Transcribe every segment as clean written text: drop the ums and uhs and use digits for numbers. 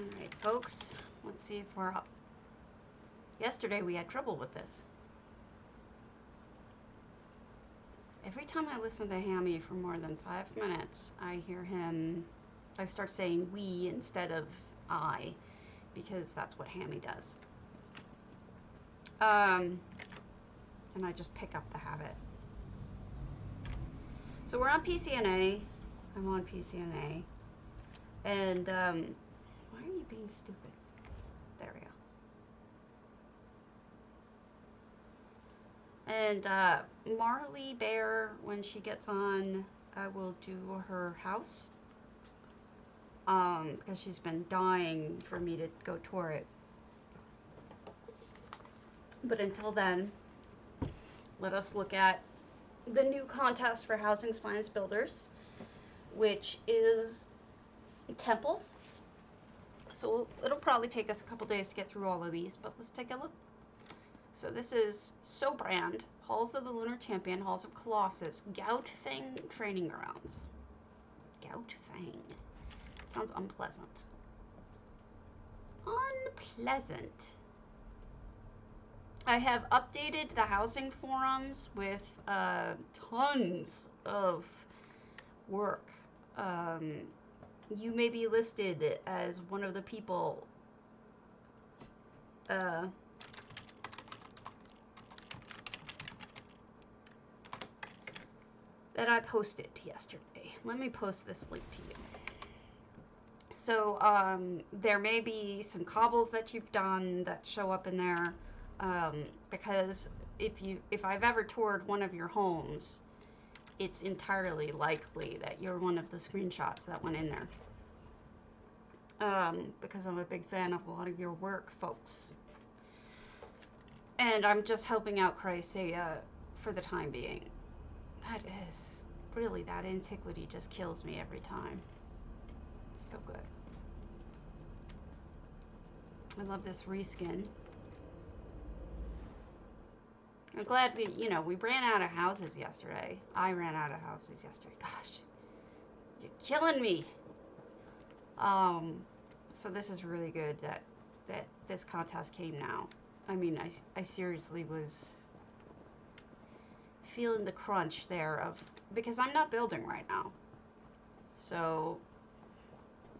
Alright, folks, let's see if we're up. Yesterday we had trouble with this. Every time I listen to Hammy for more than 5 minutes, I start saying we instead of I, because that's what Hammy does. And I just pick up the habit. So we're on PCNA. I'm on PCNA. And, why are you being stupid? There we go. And, marleibear, when she gets on, I will do her house. Because she's been dying for me to go tour it. But until then, let us look at the new contest for Housing's Finest Builders, which is temples. So it'll probably take us a couple days to get through all of these, but let's take a look. So this is Sobrand, Halls of the Lunar Champion, Halls of Colossus, Goutfang Training Grounds. Goutfang. Sounds unpleasant. Unpleasant. I have updated the housing forums with tons of work. You may be listed as one of the people that I posted yesterday. Let me post this link to you. So there may be some cobbles that you've done that show up in there. Because if I've ever toured one of your homes, it's entirely likely that you're one of the screenshots that went in there. Because I'm a big fan of a lot of your work, folks. And I'm just helping out Chrysaea for the time being. That is, really, that antiquity just kills me every time. It's so good. I love this reskin. I'm glad we ran out of houses yesterday. I ran out of houses yesterday. Gosh, you're killing me. So this is really good that this contest came now. I mean, I seriously was feeling the crunch there because I'm not building right now. So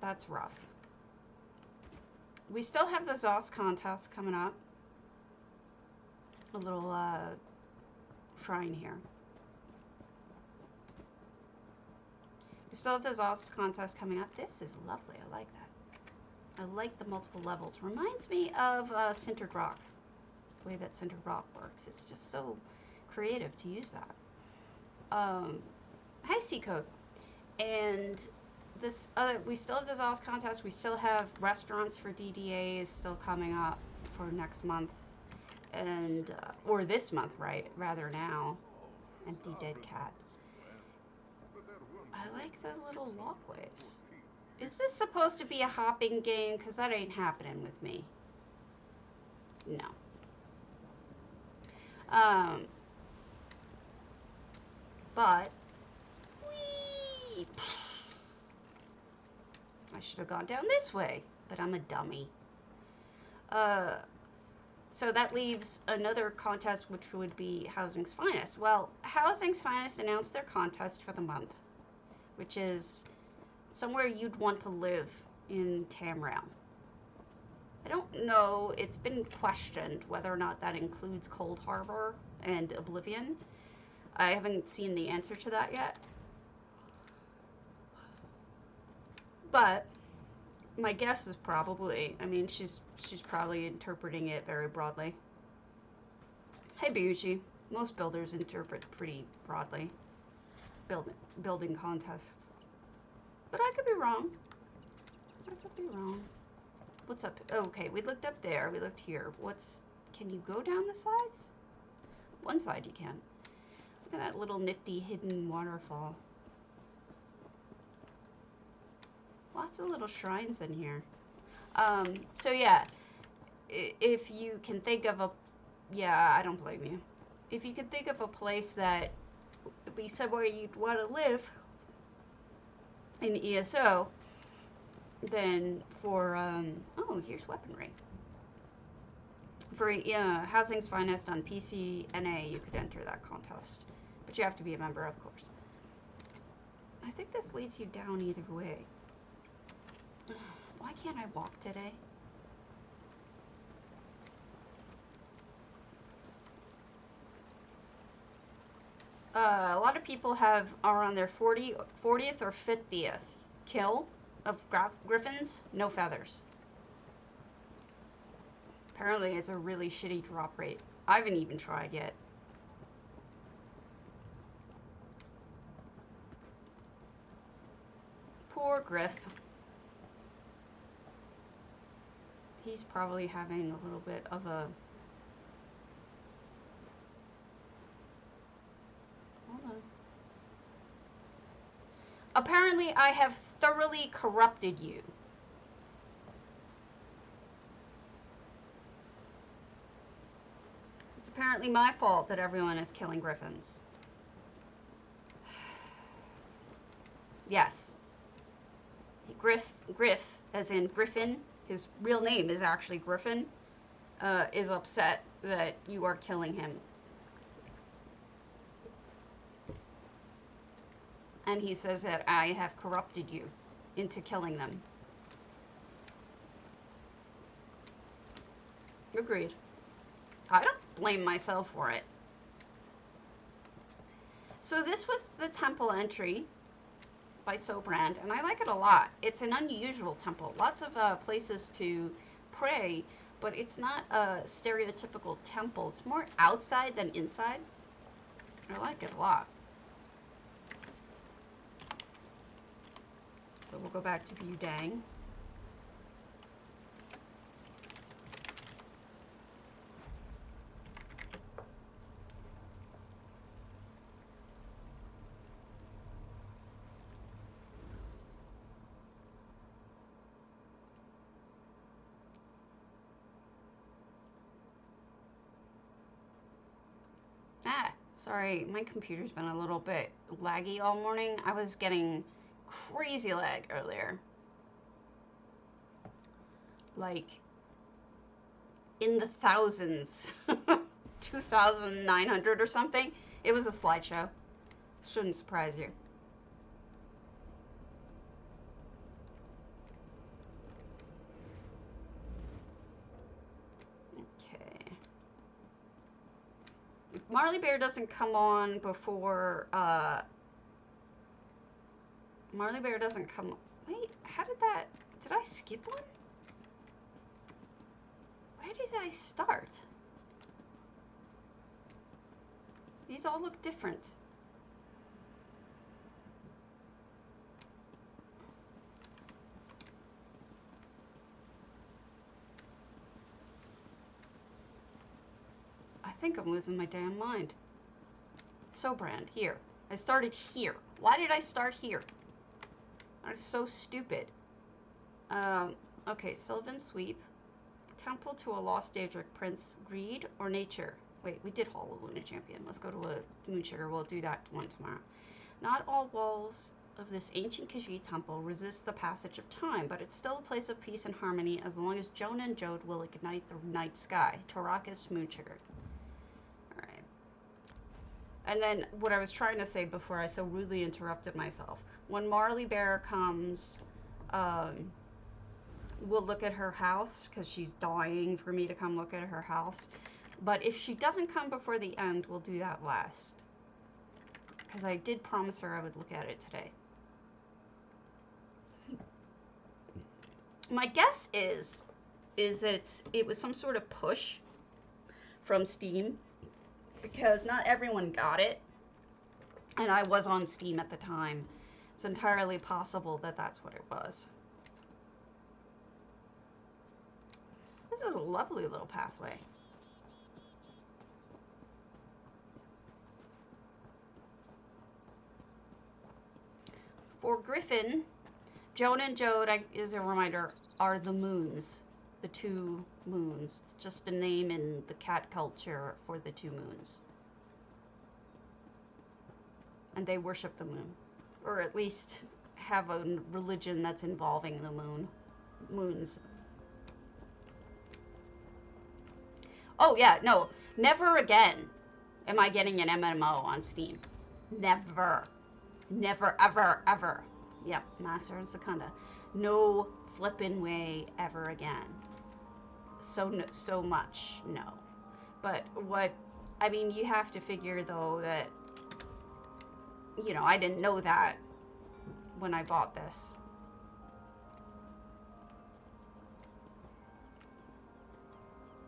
that's rough. We still have the ZOS contest coming up. A little shrine here. We still have the ZOS contest coming up. This is lovely. I like that. I like the multiple levels. Reminds me of Sintered Rock. The way that Sintered Rock works. It's just so creative to use that. Hi, C-Code. And this we still have the ZOS contest. We still have restaurants for DDA is still coming up for next month. And or this month, rather now. Empty dead cat. I like the little walkways. Is this supposed to be a hopping game? Because that ain't happening with me. No. But whee! I should have gone down this way, but I'm a dummy. So that leaves another contest, which would be Housing's Finest. Well, Housing's Finest announced their contest for the month, which is somewhere you'd want to live in Tamriel. I don't know, it's been questioned whether or not that includes Cold Harbor and Oblivion. I haven't seen the answer to that yet. But my guess is probably, I mean, she's probably interpreting it very broadly. Hey, Biyuchi. Most builders interpret pretty broadly. Building contests. But I could be wrong. I could be wrong. What's up? Oh, okay, we looked up there. We looked here. Can you go down the sides? One side you can. Look at that little nifty hidden waterfall. Lots of little shrines in here. So yeah, if you can think of I don't blame you. If you can think of a place that would be somewhere you'd want to live in ESO, then for, oh, here's weaponry. For Housing's Finest on PCNA, you could enter that contest. But you have to be a member, of course. I think this leads you down either way. Why can't I walk today? A lot of people are on their 40th or 50th kill of griffins, no feathers. Apparently it's a really shitty drop rate. I haven't even tried yet. Poor Griff. He's probably having a little bit of a... Hold on. Apparently I have thoroughly corrupted you. It's apparently my fault that everyone is killing griffins. Yes. Griff, as in Griffin, his real name is actually Griffin, is upset that you are killing him. And he says that I have corrupted you into killing them. Agreed. I don't blame myself for it. So this was the temple entry by Sobrand, and I like it a lot. It's an unusual temple. Lots of places to pray, but it's not a stereotypical temple. It's more outside than inside. I like it a lot. So we'll go back to View Dang. Sorry, my computer's been a little bit laggy all morning. I was getting crazy lag earlier. Like, in the thousands. 2,900 or something. It was a slideshow. Shouldn't surprise you. Marleibear doesn't come on before, Marleibear doesn't come... Wait, how did that... Did I skip one? Where did I start? These all look different. I think I'm losing my damn mind. Sobrand, here. I started here. Why did I start here? That is so stupid. Okay, Sylvan Sweep. Temple to a Lost Daedric Prince. Greed or Nature? Wait, we did Hall of Luna Champion. Let's go to a Moonsugar. We'll do that one tomorrow. Not all walls of this ancient Khajiit temple resist the passage of time, but it's still a place of peace and harmony as long as Jonah and Jode will ignite the night sky. Tarakas Moonsugar. And then what I was trying to say before I so rudely interrupted myself. When Marleibear comes, we'll look at her house because she's dying for me to come look at her house. But if she doesn't come before the end, we'll do that last. Because I did promise her I would look at it today. My guess is that it was some sort of push from Steam. Because not everyone got it, and I was on Steam at the time. It's entirely possible that that's what it was. This is a lovely little pathway. For Griffin, Jonah and Jode, as a reminder, are the moons. The two moons. Just a name in the cat culture for the two moons. And they worship the moon. Or at least have a religion that's involving the moons. Oh yeah, no, never again am I getting an MMO on Steam. Never. Never, ever, ever. Yep, Master and Secunda. No flippin' way ever again. So much, no. But what, I mean, you have to figure, though, that, you know, I didn't know that when I bought this.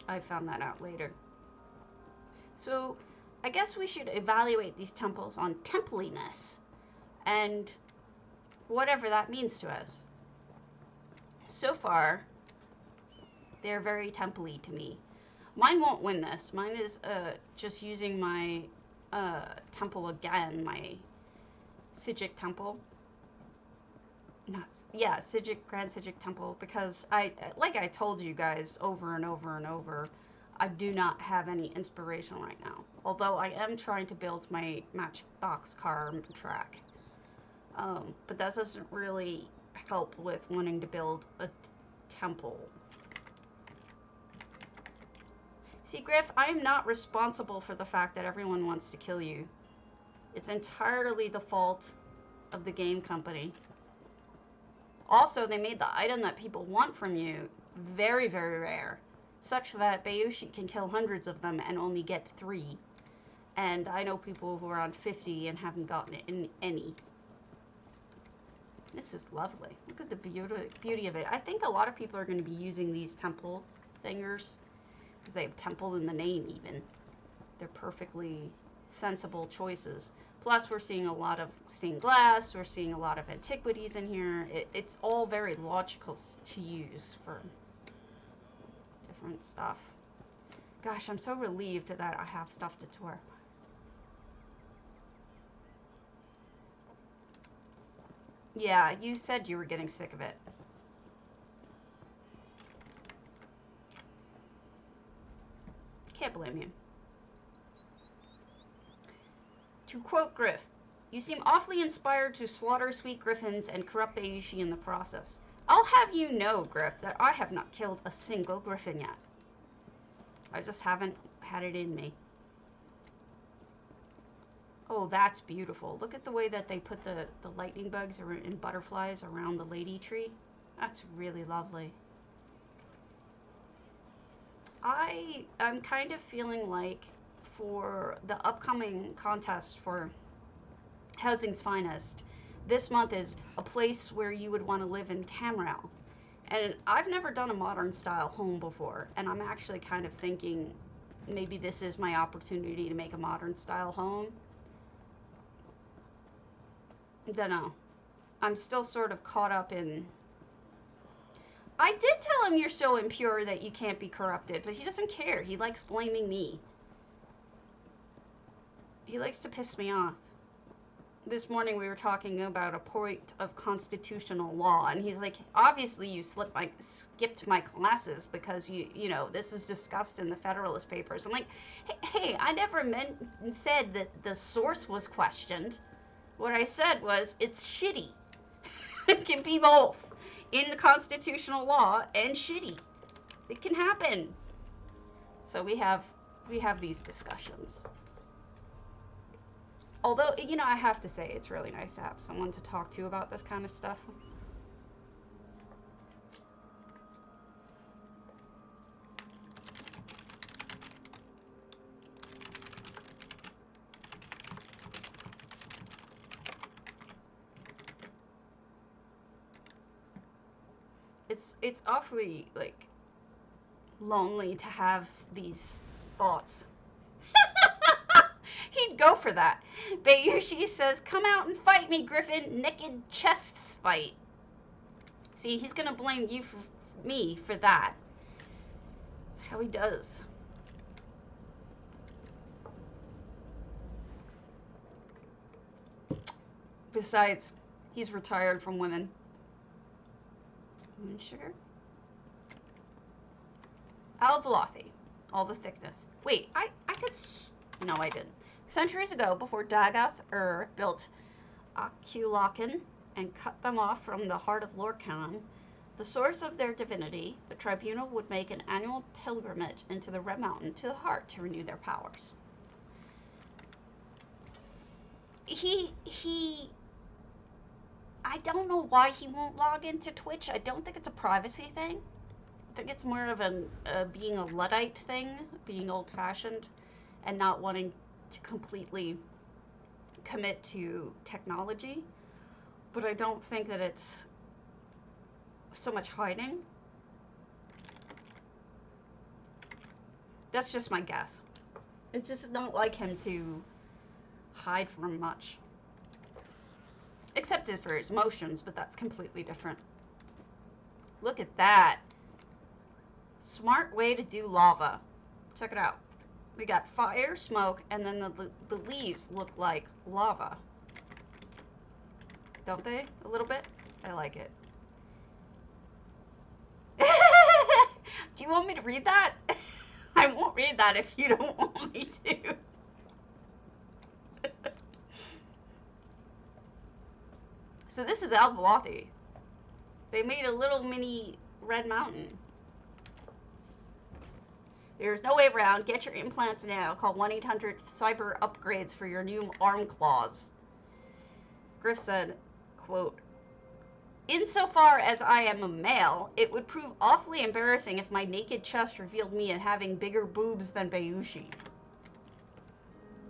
I found that out later. So, I guess we should evaluate these temples on templiness, and whatever that means to us. So far, they're very temple-y to me. Mine won't win this. Mine is just using my temple again, my Psijic temple. Psijic, Grand Psijic temple, because like I told you guys over and over and over, I do not have any inspiration right now. Although I am trying to build my Matchbox car track. But that doesn't really help with wanting to build a temple. See, Griff, I am not responsible for the fact that everyone wants to kill you. It's entirely the fault of the game company. Also, they made the item that people want from you very, very rare, such that Bayushi can kill hundreds of them and only get 3. And I know people who are on 50 and haven't gotten any. This is lovely. Look at the beauty of it. I think a lot of people are going to be using these temple thingers because they have temple in the name even. They're perfectly sensible choices. Plus, we're seeing a lot of stained glass. We're seeing a lot of antiquities in here. It's all very logical to use for different stuff. Gosh, I'm so relieved that I have stuff to tour. Yeah, you said you were getting sick of it. Can't blame you. To quote Griff, "You seem awfully inspired to slaughter sweet griffins and corrupt Bayushi in the process. I'll have you know, Griff, that I have not killed a single griffin yet. I just haven't had it in me." Oh, that's beautiful. Look at the way that they put the lightning bugs and butterflies around the lady tree. That's really lovely. I'm kind of feeling like for the upcoming contest for Housing's Finest, this month is a place where you would want to live in Tamriel. And I've never done a modern style home before, and I'm actually kind of thinking maybe this is my opportunity to make a modern style home. I don't know. I'm still sort of caught up in... I did tell him you're so impure that you can't be corrupted, but he doesn't care. He likes blaming me. He likes to piss me off. This morning we were talking about a point of constitutional law, and he's like, obviously you skipped my classes because you know, this is discussed in the Federalist Papers. I'm like, hey, I never said that the source was questioned. What I said was, it's shitty. It can be both. In the constitutional law and shitty. It can happen. So we have these discussions. Although, you know, I have to say, it's really nice to have someone to talk to about this kind of stuff. It's awfully, like, lonely to have these thoughts. He'd go for that. Bayushi says, "Come out and fight me, Griffin. Naked chests fight." See, he's gonna blame you for me for that. That's how he does. Besides, he's retired from women. Moonsugar? Velothi. All the thickness. Wait, I could... No, I didn't. Centuries ago, before Dagath built Akulakhan, and cut them off from the heart of Lorcan, the source of their divinity, the tribunal would make an annual pilgrimage into the Red Mountain to the heart to renew their powers. I don't know why he won't log into Twitch. I don't think it's a privacy thing. I think it's more of being a Luddite thing, being old-fashioned, and not wanting to completely commit to technology. But I don't think that it's so much hiding. That's just my guess. It's just not like him to hide from much. Except for his emotions, but that's completely different. Look at that. Smart way to do lava. Check it out. We got fire, smoke, and then the leaves look like lava. Don't they? A little bit? I like it. Do you want me to read that? I won't read that if you don't want me to. So this is velothi. They made a little mini red mountain. There's no way around. Get your implants now. Call 1-800 Cyber-Upgrades for your new arm claws. Griff said, quote, insofar as I am a male, it would prove awfully embarrassing if my naked chest revealed me as having bigger boobs than Bayushi.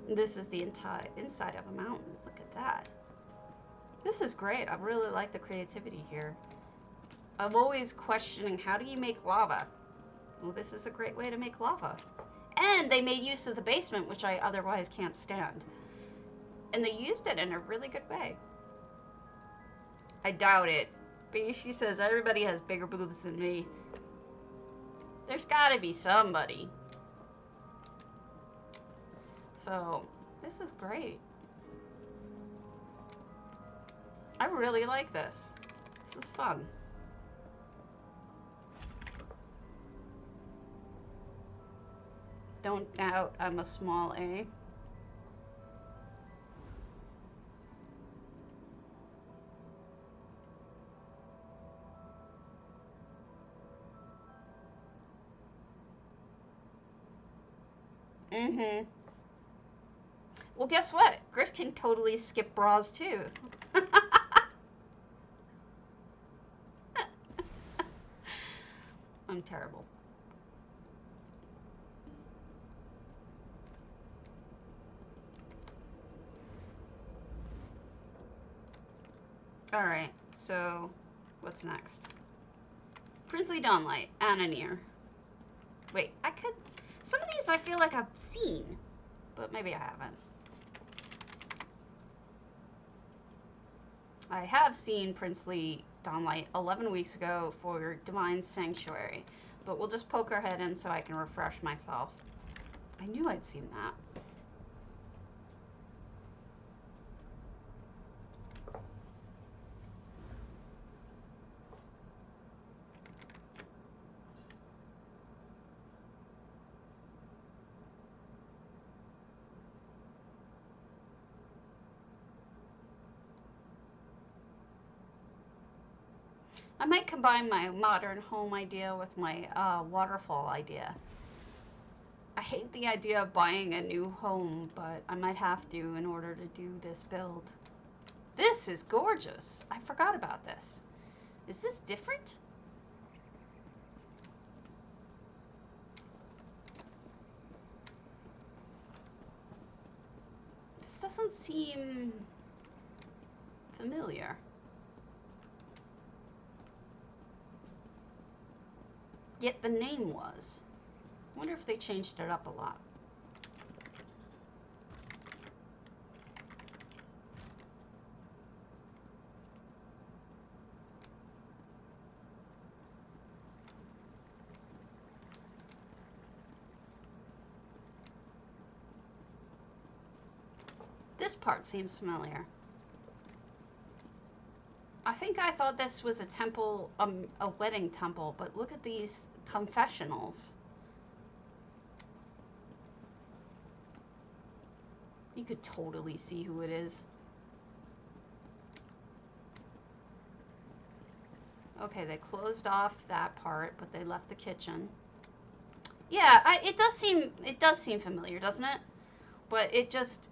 This is the entire inside of a mountain. Look at that. This is great. I really like the creativity here. I'm always questioning, how do you make lava? Well, this is a great way to make lava. And they made use of the basement, which I otherwise can't stand. And they used it in a really good way. I doubt it. Bayushi says everybody has bigger boobs than me. There's gotta be somebody. So, this is great. I really like this. This is fun. Don't doubt I'm a small A. Mm-hmm. Well, guess what? Griff can totally skip bras, too. I'm terrible. Alright, so what's next? Princely Dawnlight, Elinhir. Wait, some of these I feel like I've seen, but maybe I haven't. I have seen Princely Dawnlight 11 weeks ago for Divine Sanctuary, but we'll just poke our head in so I can refresh myself. I knew I'd seen that. I might combine my modern home idea with my waterfall idea. I hate the idea of buying a new home, but I might have to in order to do this build. This is gorgeous. I forgot about this. Is this different? This doesn't seem familiar. Yet the name was. I wonder if they changed it up a lot. This part seems familiar. I think I thought this was a temple, a wedding temple, but look at these confessionals. You could totally see who it is. Okay, they closed off that part, but they left the kitchen. Yeah, it does seem familiar, doesn't it? But it just,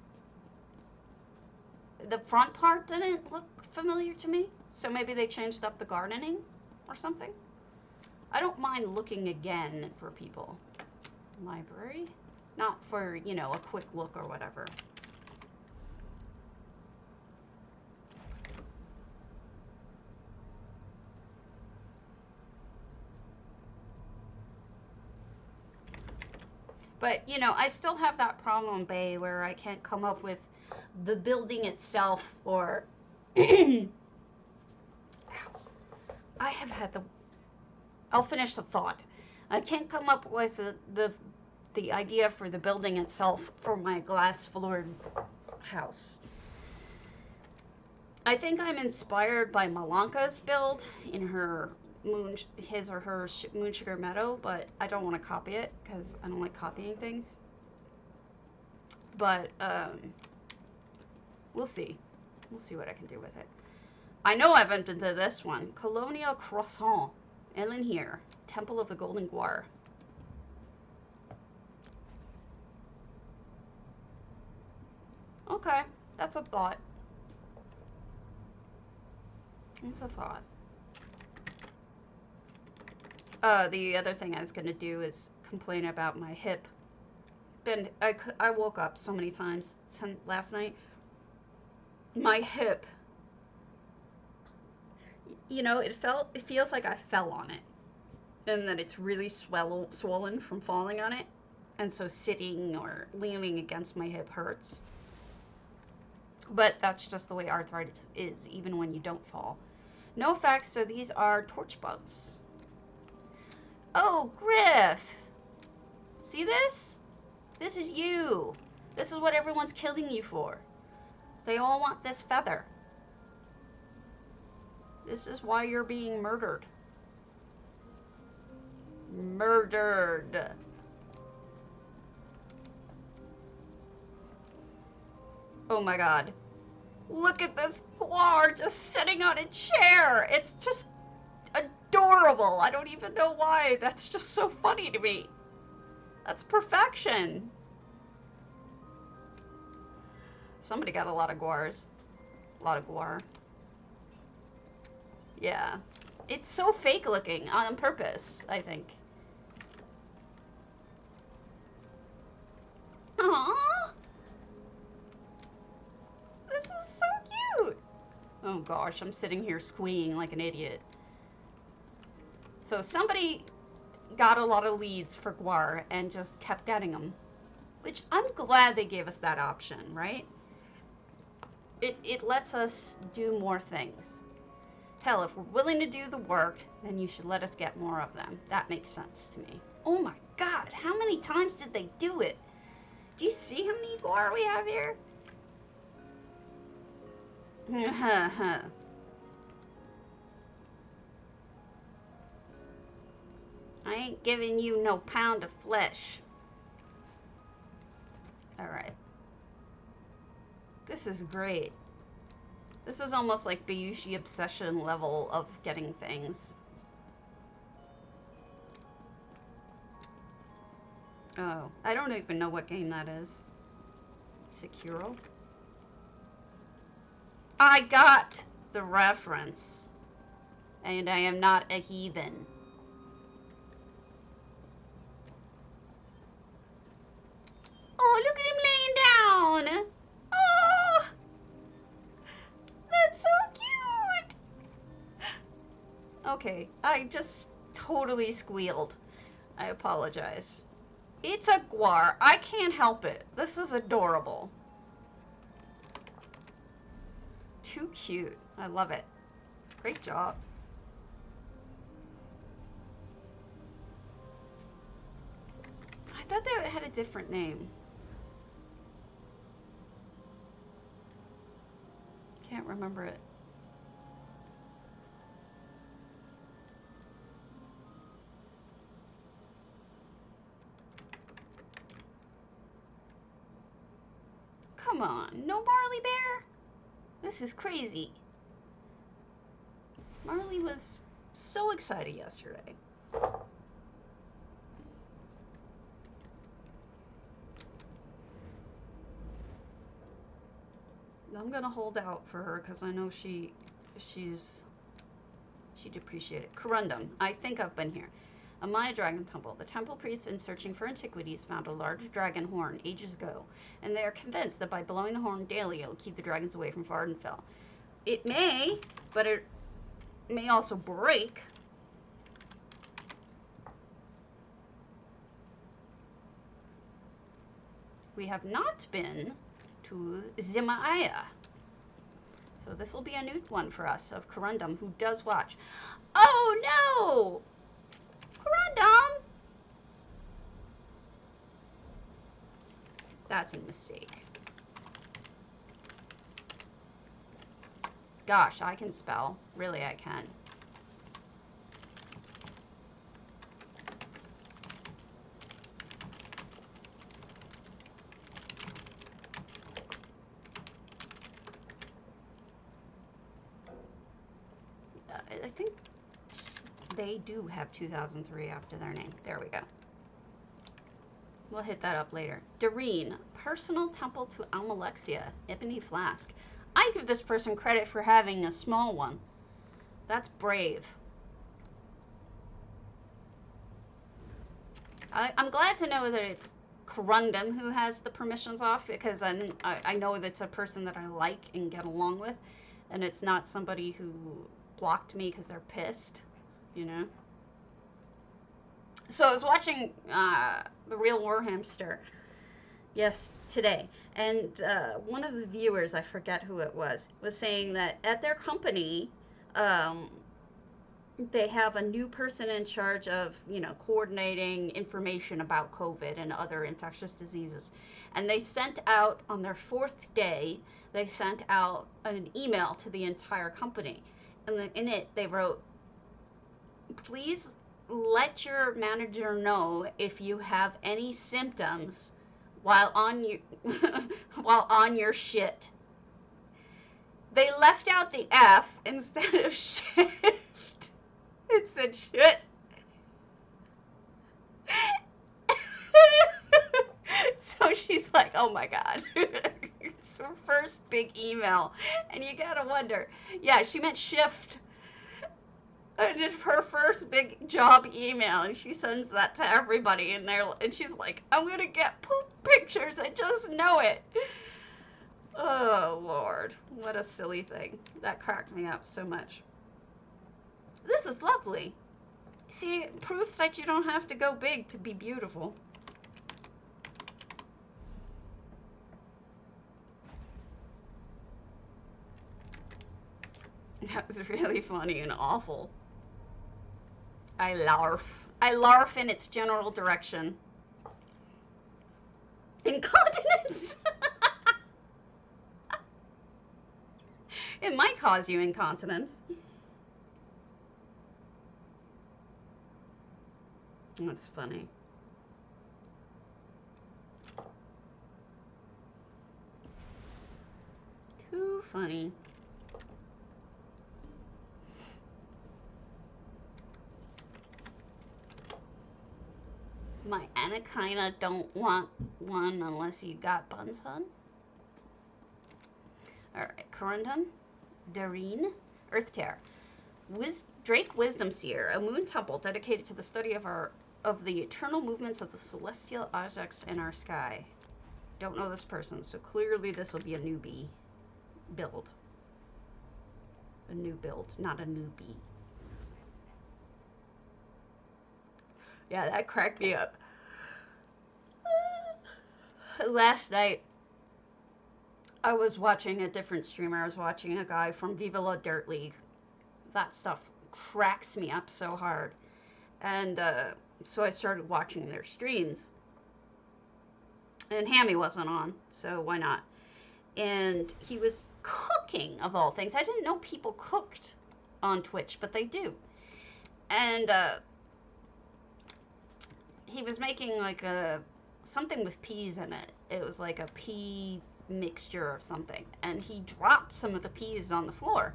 the front part didn't look familiar to me. So maybe they changed up the gardening or something. I don't mind looking again for people. Library? Not for, you know, a quick look or whatever. But, you know, I still have that problem, Bay, where I can't come up with the building itself or... I have had the... I'll finish the thought. I can't come up with the idea for the building itself for my glass-floored house. I think I'm inspired by Malanka's build in her his or her Moonsugar Meadow, but I don't want to copy it because I don't like copying things. But we'll see. We'll see what I can do with it. I know I've been to this one. Colonial Croissant, Elinhir, Temple of the Golden Guar. Okay, that's a thought. It's a thought. The other thing I was going to do is complain about my hip. I woke up so many times last night. My hip, you know, it feels like I fell on it. And that it's really swollen from falling on it. And so sitting or leaning against my hip hurts. But that's just the way arthritis is, even when you don't fall. No effects, so these are torch bugs. Oh, Griff! See this? This is you. This is what everyone's killing you for. They all want this feather. This is why you're being murdered. Murdered. Oh my god. Look at this guar just sitting on a chair. It's just adorable. I don't even know why. That's just so funny to me. That's perfection. Somebody got a lot of guars. A lot of guar. Yeah. It's so fake looking on purpose, I think. Aww. This is so cute. Oh gosh, I'm sitting here squeeing like an idiot. So somebody got a lot of leads for guar and just kept getting them. Which I'm glad they gave us that option, right? It lets us do more things. Hell, if we're willing to do the work, then you should let us get more of them. That makes sense to me. Oh my god, how many times did they do it? Do you see how many guar we have here? I ain't giving you no pound of flesh. Alright. This is great. This is almost like Bayushi obsession level of getting things. Oh, I don't even know what game that is. Sekiro? I got the reference. And I am not a heathen. Oh, look at him laying down! Oh! That's so cute! Okay, I just totally squealed. I apologize. It's a guar. I can't help it. This is adorable. Too cute. I love it. Great job. I thought they had a different name. Can't remember it. Come on, no marleibear? This is crazy. Marley was So excited yesterday. I'm gonna hold out for her because I know she'd appreciate it. Corundum. I think I've been here. A Maya dragon temple. The temple priests, in searching for antiquities, found a large dragon horn ages ago, and they are convinced that by blowing the horn daily, it will keep the dragons away from Vardenfell. It may, but it may also break. We have not been to Zimaya. So this will be a new one for us of Corundum, who does watch. Oh no! Corundum! That's a mistake. Gosh, I can spell. Really, I can. I think they do have 2003 after their name. There we go. We'll hit that up later. Delyn, personal temple to Almalexia, Ebony Flask. I give this person credit for having a small one. That's brave. I'm glad to know that it's Corundum who has the permissions off, because I know that's a person that I like and get along with, and it's not somebody who blocked me because they're pissed, you know? So I was watching The Real War Hamster, today, and one of the viewers, I forget who it was saying that at their company, they have a new person in charge of, coordinating information about COVID and other infectious diseases. And they sent out, on their 4th day, they sent out an email to the entire company. And in it, they wrote, please let your manager know if you have any symptoms while on your shit. They left out the F instead of shift. It said shit. So she's like, oh my God. It's her first big email. And you gotta wonder. Yeah, she meant shift. And it's her first big job email, and she sends that to everybody, and she's like, I'm gonna get poop pictures, I just know it. Oh Lord, what a silly thing. That cracked me up so much. This is lovely. See, proof that you don't have to go big to be beautiful. That was really funny and awful. I larf. I larf in its general direction. Incontinence! It might cause you incontinence. That's funny. Too funny. My anaconda don't want one unless you got buns on. Alright, Corundum, Delyn, earthtear. Drake Wisdom Seer, a moon temple dedicated to the study of the eternal movements of the celestial objects in our sky. Don't know this person, so clearly this will be a newbie build. A new build, not a newbie. Yeah, that cracked me up. Last night, I was watching a different streamer. I was watching a guy from Viva La Dirt League. That stuff cracks me up so hard. And so I started watching their streams. And Hammy wasn't on, so why not? And he was cooking, of all things. I didn't know people cooked on Twitch, but they do. And he was making like something with peas in it. It was like a pea mixture or something. And he dropped some of the peas on the floor,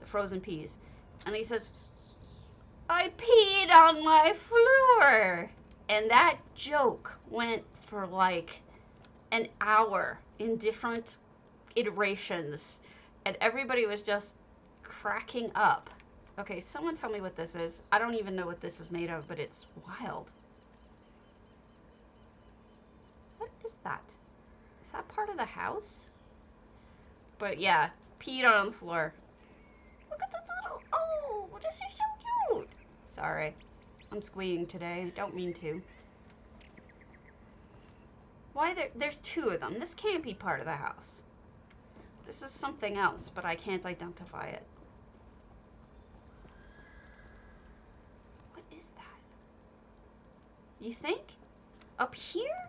the frozen peas. And he says, I peed on my floor. And that joke went for like an hour in different iterations. And everybody was just cracking up. Okay, someone tell me what this is. I don't even know what this is made of, but it's wild. What is that? Is that part of the house? But yeah, peed on the floor. Look at the little, oh, this is so cute. Sorry, I'm squealing today. I don't mean to. Why there's two of them. This can't be part of the house. This is something else, but I can't identify it. What is that? You think? Up here?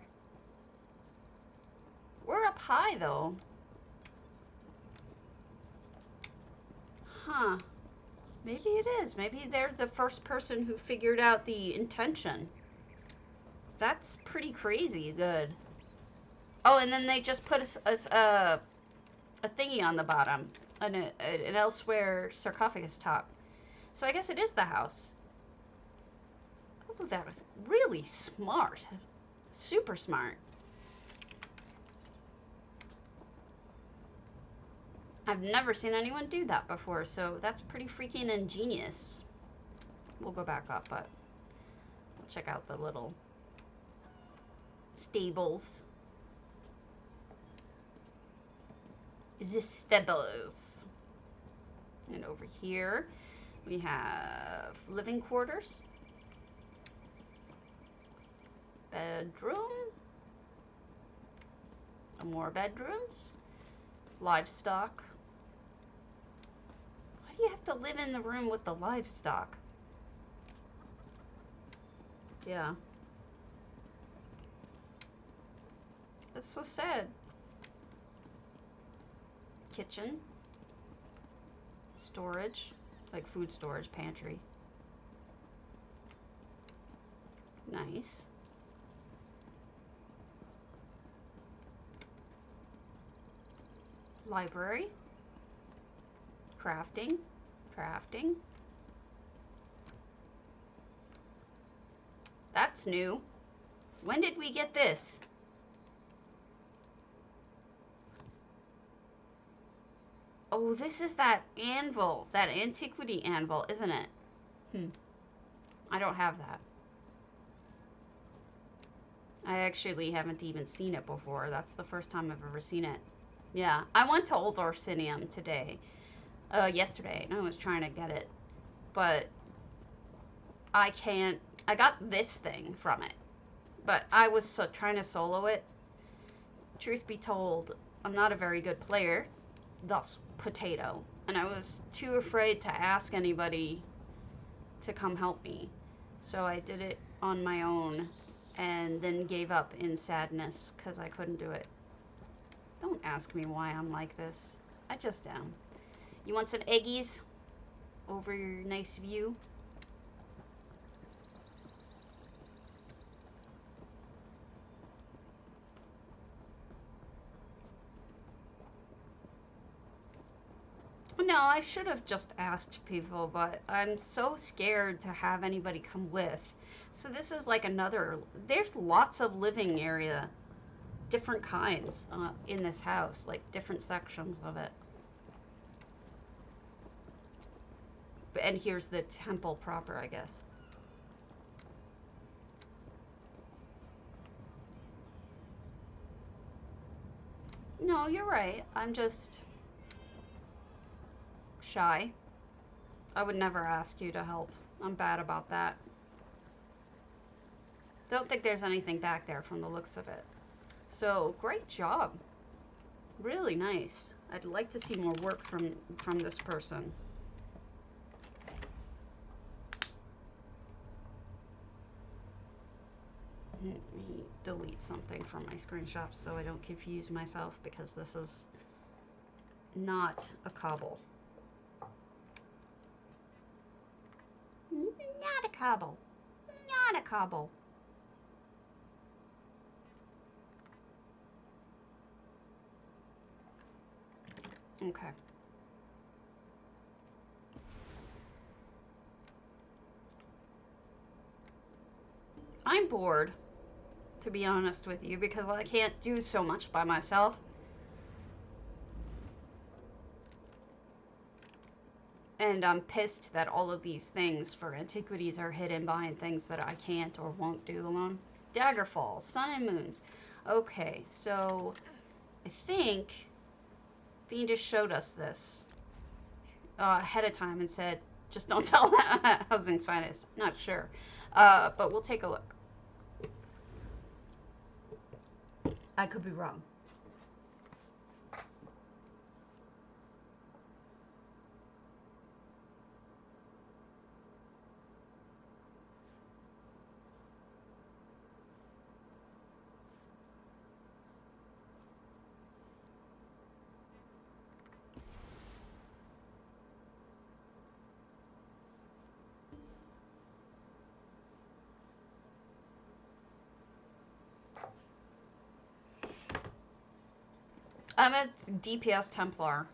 We're up high, though. Huh. Maybe it is. Maybe they're the first person who figured out the intention. That's pretty crazy good. Oh, and then they just put a thingy on the bottom. An elsewhere sarcophagus top. So I guess it is the house. Oh, that was really smart. Super smart. I've never seen anyone do that before, so that's pretty freaking ingenious. We'll go back up, but we'll check out the little stables. The stables. And over here, we have living quarters. Bedroom. Some more bedrooms. Livestock. Why do you have to live in the room with the livestock? Yeah. That's so sad. Kitchen. Storage. Like food storage, pantry. Nice. Library. Crafting. Crafting. That's new. When did we get this? Oh, this is that anvil. That antiquity anvil, isn't it? I don't have that. I actually haven't even seen it before. That's the first time I've ever seen it. Yeah, I went to Old Orsinium today. Yesterday, and I was trying to get it. But I can't. I got this thing from it. But I was trying to solo it. Truth be told, I'm not a very good player. Thus, potato. And I was too afraid to ask anybody to come help me. So I did it on my own and then gave up in sadness because I couldn't do it. Don't ask me why I'm like this. I just am. You want some eggies over your nice view? No, I should have just asked people, but I'm so scared to have anybody come with. So this is like another, there's lots of living area, different kinds in this house, like different sections of it. And here's the temple proper, I guess. No, you're right. I'm just shy. I would never ask you to help. I'm bad about that. Don't think there's anything back there from the looks of it. So, great job. Really nice. I'd like to see more work from this person. Let me delete something from my screenshots so I don't confuse myself, because this is not a cobble. Not a cobble. Not a cobble. Okay. I'm bored, to be honest with you, because I can't do so much by myself. And I'm pissed that all of these things for antiquities are hidden behind things that I can't or won't do alone. Daggerfall, Sun and Moons. Okay, so I think Fiendish showed us this ahead of time and said, just don't tell Housing's Finest. Not sure. But we'll take a look. I could be wrong. I'm a DPS Templar.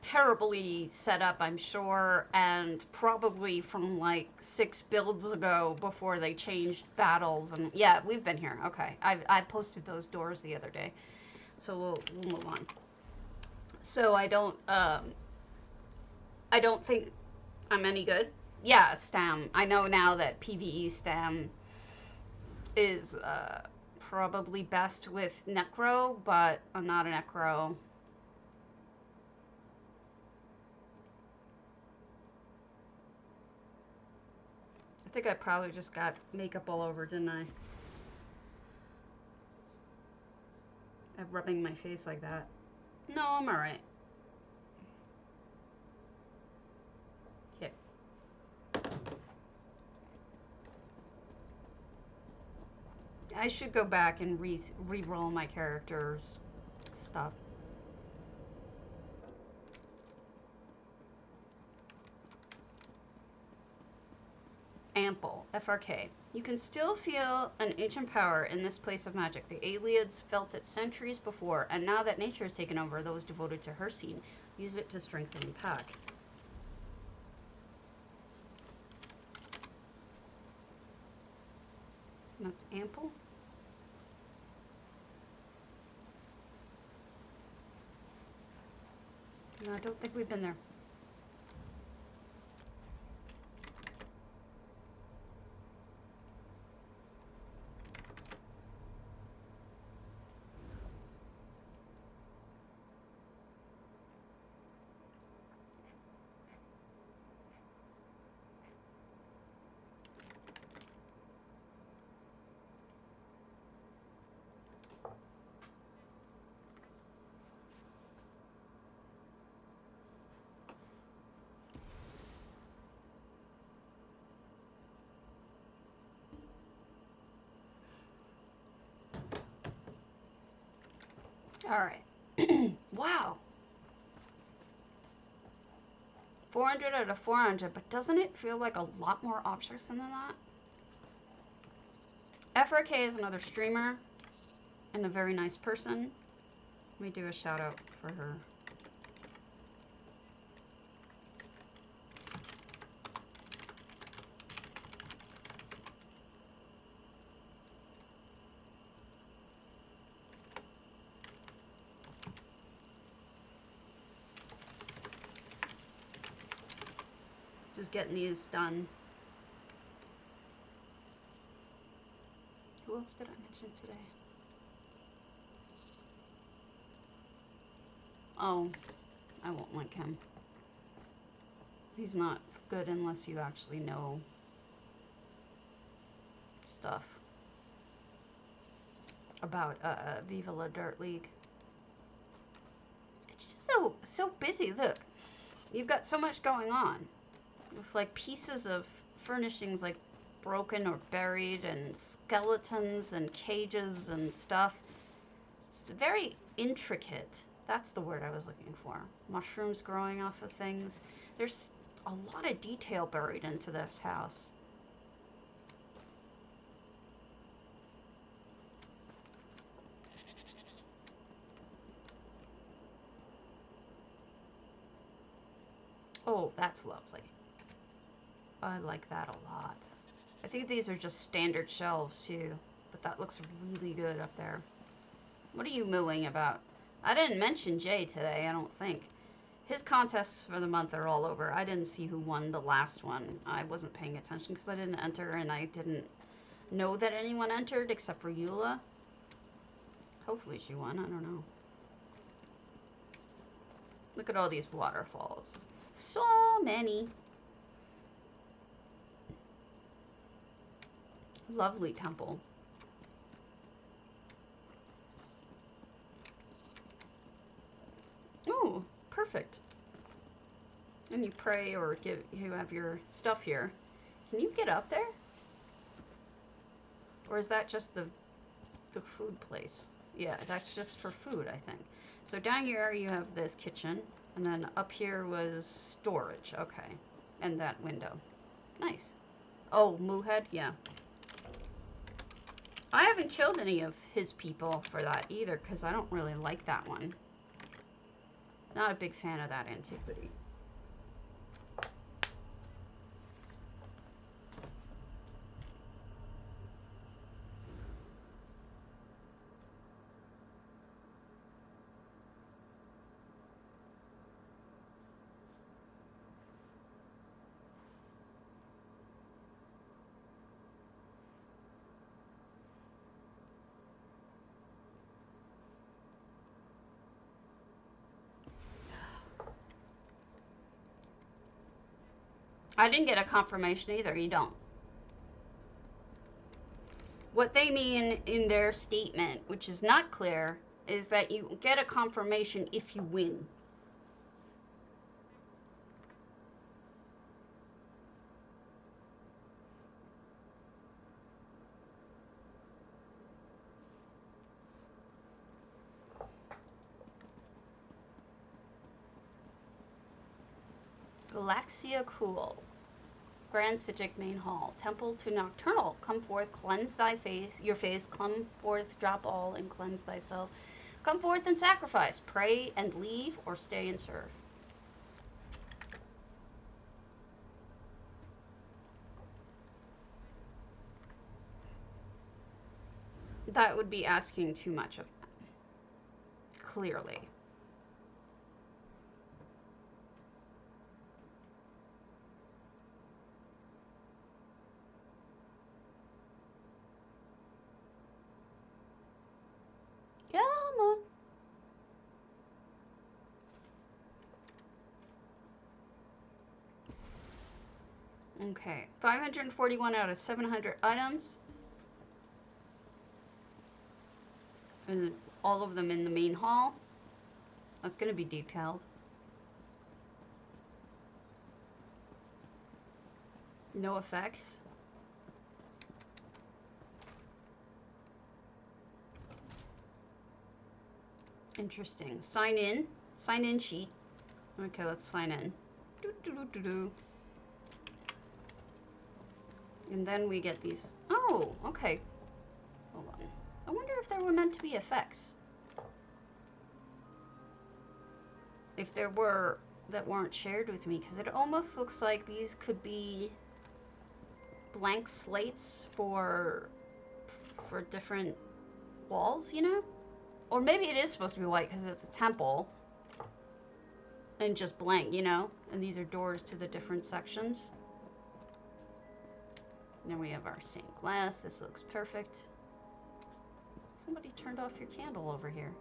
Terribly set up, I'm sure, and probably from like 6 builds ago before they changed battles. And yeah, we've been here. Okay, I posted those doors the other day, so we'll move on. So I don't think I'm any good. Yeah, Stam. I know now that PvE Stam is probably best with Necro, but I'm not a Necro. I think I probably just got makeup all over, didn't I? I'm rubbing my face like that. No, I'm alright. Okay. I should go back and re-roll my character's stuff. Ample, FRK. You can still feel an ancient power in this place of magic. The Aliads felt it centuries before, and now that nature has taken over, those devoted to her scene use it to strengthen the pack. That's ample. No, I don't think we've been there. All right. Wow. 400 out of 400, but doesn't it feel like a lot more objects than that? FRK is another streamer and a very nice person. Let me do a shout out for her. Just getting these done. Who else did I mention today? Oh, I won't link him. He's not good unless you actually know stuff about Viva La Dirt League. It's just so busy. Look, you've got so much going on with like pieces of furnishings like broken or buried and skeletons and cages and stuff. It's very intricate. That's the word I was looking for. Mushrooms growing off of things. There's a lot of detail buried into this house. Oh, that's lovely. I like that a lot. I think these are just standard shelves too, but that looks really good up there. What are you mooing about? I didn't mention Jay today, I don't think. His contests for the month are all over. I didn't see who won the last one. I wasn't paying attention because I didn't enter and I didn't know that anyone entered except for Eula. Hopefully she won, I don't know. Look at all these waterfalls. So many. Lovely temple. Ooh, perfect. And you pray or you have your stuff here. Can you get up there? Or is that just the food place? Yeah, that's just for food, I think. So down here you have this kitchen, and then up here was storage. Okay. And that window. Nice. Oh, Moohead? Yeah. I haven't killed any of his people for that either, because I don't really like that one. Not a big fan of that antiquity. I didn't get a confirmation either. You don't. What they mean in their statement, which is not clear, is that you get a confirmation if you win. Galaxia Cool. Grand Psijic Main Hall. Temple to Nocturnal. Come forth, cleanse thy face, your face. Come forth, drop all, and cleanse thyself. Come forth and sacrifice. Pray and leave, or stay and serve. That would be asking too much of them. Clearly. Come on. Okay, 541 out of 700 items. And all of them in the main hall. That's going to be detailed. No effects. Interesting. Sign in. Sign in sheet. Okay, let's sign in. Doo, doo, doo, doo, doo. And then we get these. Oh, okay. Hold on. I wonder if there were meant to be effects. If there were, that weren't shared with me, because it almost looks like these could be blank slates for different walls, you know? Or maybe it is supposed to be white because it's a temple and just blank, you know? And these are doors to the different sections. And then we have our stained glass. This looks perfect. Somebody turned off your candle over here.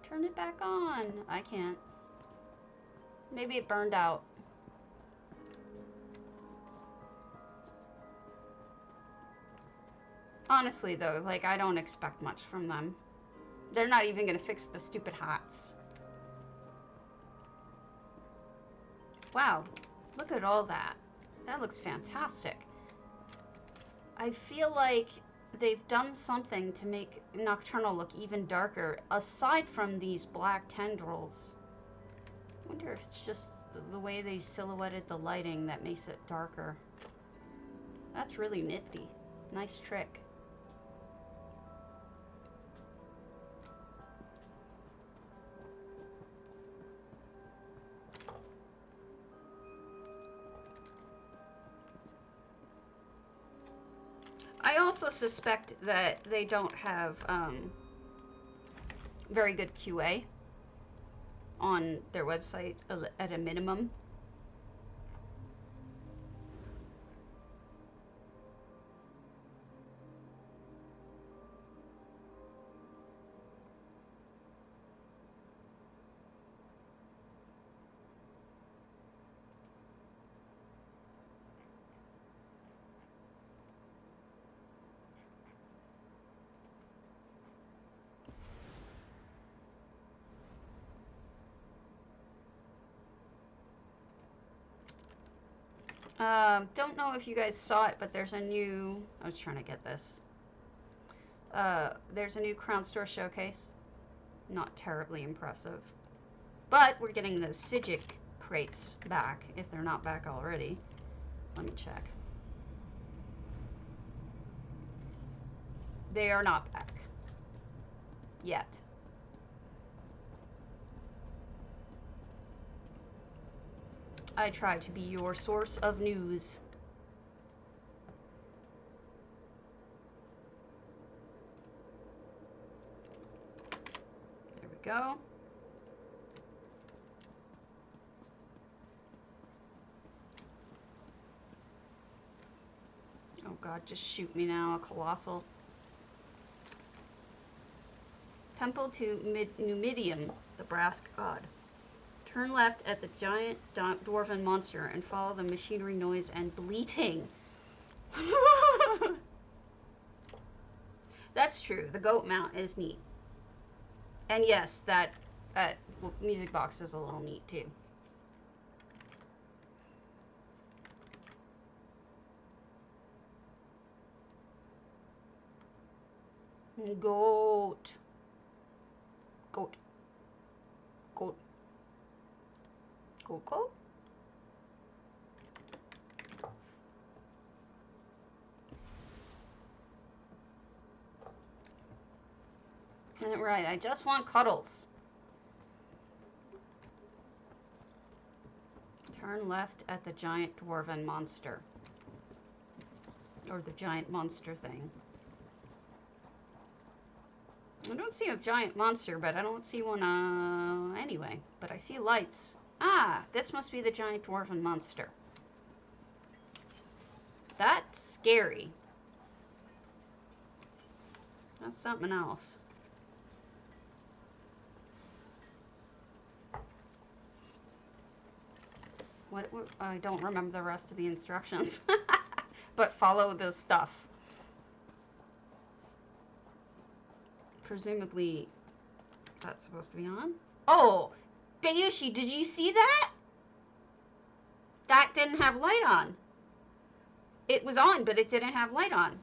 Turn it back on. I can't. Maybe it burned out. Honestly, though, like, I don't expect much from them. They're not even gonna fix the stupid hats. Wow, look at all that. That looks fantastic. I feel like they've done something to make Nocturnal look even darker, aside from these black tendrils. I wonder if it's just the way they silhouetted the lighting that makes it darker. That's really nifty. Nice trick. also suspect that they don't have very good QA on their website at a minimum. Don't know if you guys saw it, but there's a new... I was trying to get this. There's a new Crown Store showcase. Not terribly impressive. But we're getting those Psijic crates back, if they're not back already. Let me check. They are not back. Yet. I try to be your source of news. There we go. Oh god, just shoot me now, a colossal. Temple to Numidium, the brass god. Turn left at the giant dwarven monster and follow the machinery noise and bleating. That's true. The goat mount is neat. And yes, that music box is a little neat too. Goat. Goat. Goat. Goat, goat. Right, I just want cuddles. Turn left at the giant dwarven monster. Or the giant monster thing. I don't see a giant monster, but I don't see one anyway. But I see lights. Ah, this must be the giant dwarven monster. That's scary. That's something else. What I don't remember the rest of the instructions. But follow the stuff. Presumably that's supposed to be on. Oh, Bayushi, did you see that? That didn't have light on. It was on, but it didn't have light on.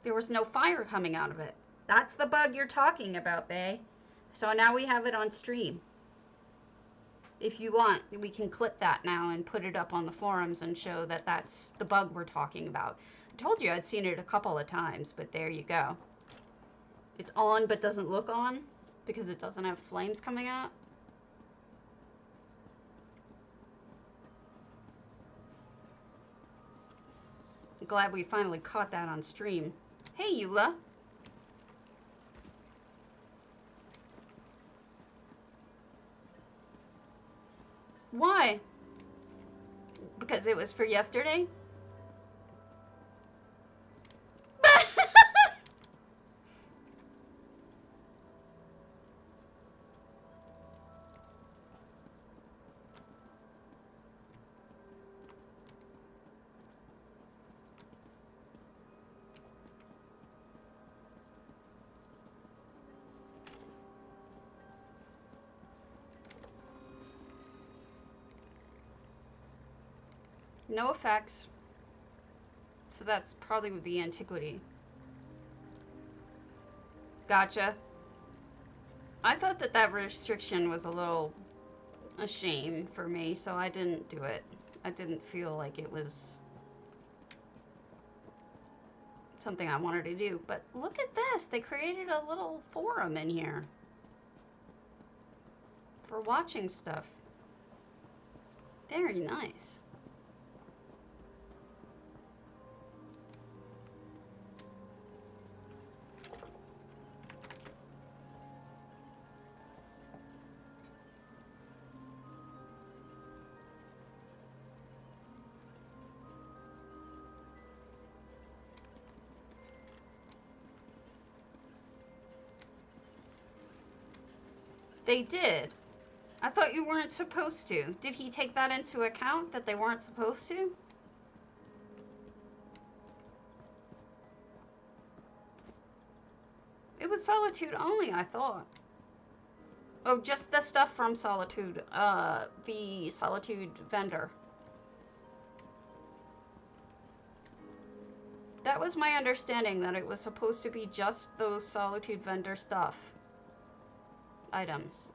There was no fire coming out of it. That's the bug you're talking about, Bay. So now we have it on stream. If you want, we can clip that now and put it up on the forums and show that that's the bug we're talking about. I told you I'd seen it a couple of times, but there you go. It's on but doesn't look on because it doesn't have flames coming out. I'm glad we finally caught that on stream. Hey, Eula. Why? Because it was for yesterday? No effects. So that's probably with the antiquity. Gotcha. I thought that that restriction was a shame for me, so I didn't do it. I didn't feel like it was something I wanted to do. But look at this. They created a little forum in here for watching stuff. Very nice. They did. I thought you weren't supposed to. Did he take that into account, that they weren't supposed to? It was Solitude only, I thought. Oh, just the stuff from Solitude. The Solitude vendor. That was my understanding, that it was supposed to be just those Solitude vendor stuff. Items.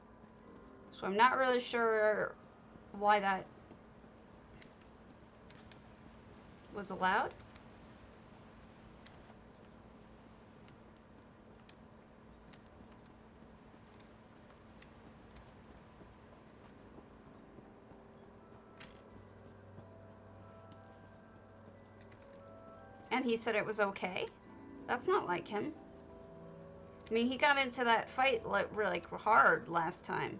So I'm not really sure why that was allowed. And he said it was okay? That's not like him. I mean, he got into that fight like really hard last time.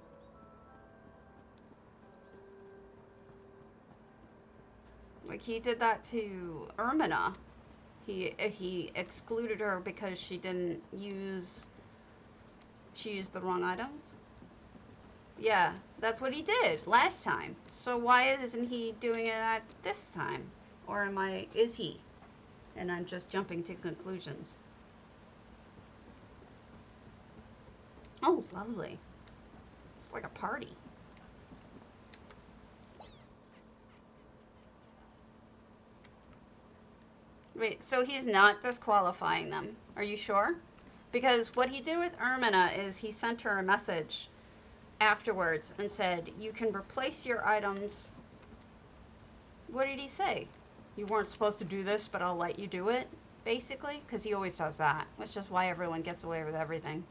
Like, he did that to Ermina. He excluded her because she didn't use... She used the wrong items? Yeah, that's what he did last time. So why isn't he doing it this time? Or is he? And I'm just jumping to conclusions. Oh, lovely. It's like a party. Wait, so he's not disqualifying them. Are you sure? Because what he did with Ermina is he sent her a message afterwards and said, you can replace your items. What did he say? You weren't supposed to do this, but I'll let you do it, basically? Because he always does that, which is why everyone gets away with everything.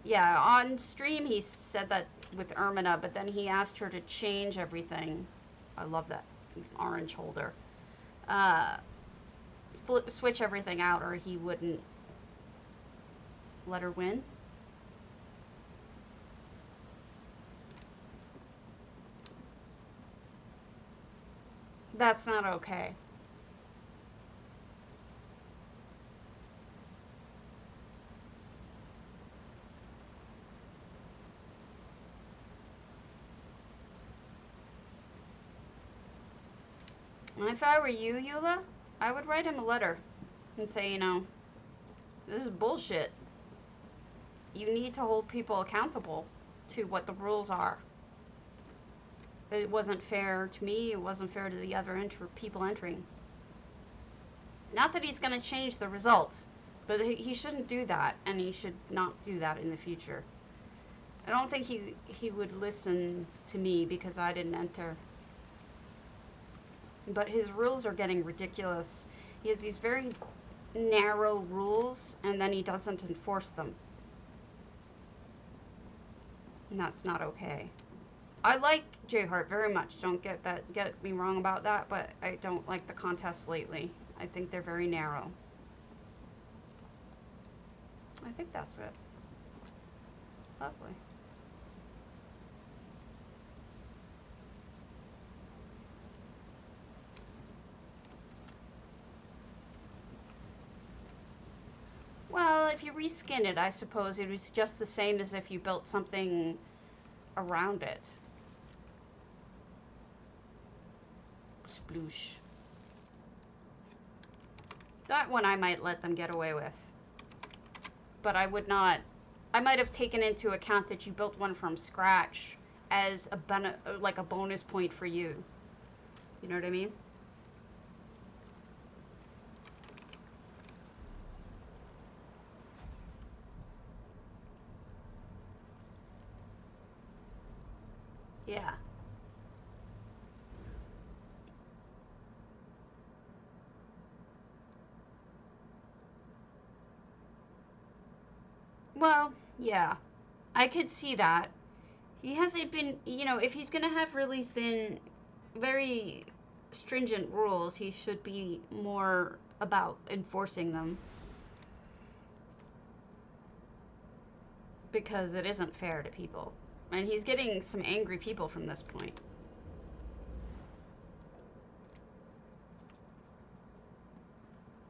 Yeah, on stream he said that with Ermina, but then he asked her to change everything. I love that orange holder. Switch everything out or he wouldn't let her win. That's not okay. If I were you, Eula, I would write him a letter and say, you know, this is bullshit. You need to hold people accountable to what the rules are. It wasn't fair to me, it wasn't fair to the other people entering. Not that he's going to change the result, but he shouldn't do that, and he should not do that in the future. I don't think he would listen to me because I didn't enter. But his rules are getting ridiculous. He has these very narrow rules, and then he doesn't enforce them. And that's not okay. I like J-Heart very much. Don't get me wrong about that, but I don't like the contests lately. I think they're very narrow. I think that's it. Lovely. Well, if you reskin it, I suppose it was just the same as if you built something around it. Sploosh. That one I might let them get away with. But I would not. I might have taken into account that you built one from scratch as like a bonus point for you. You know what I mean? Yeah. Well, yeah. I could see that. He hasn't been, you know, if he's going to have really thin, very stringent rules, he should be more about enforcing them. Because it isn't fair to people. And he's getting some angry people from this point.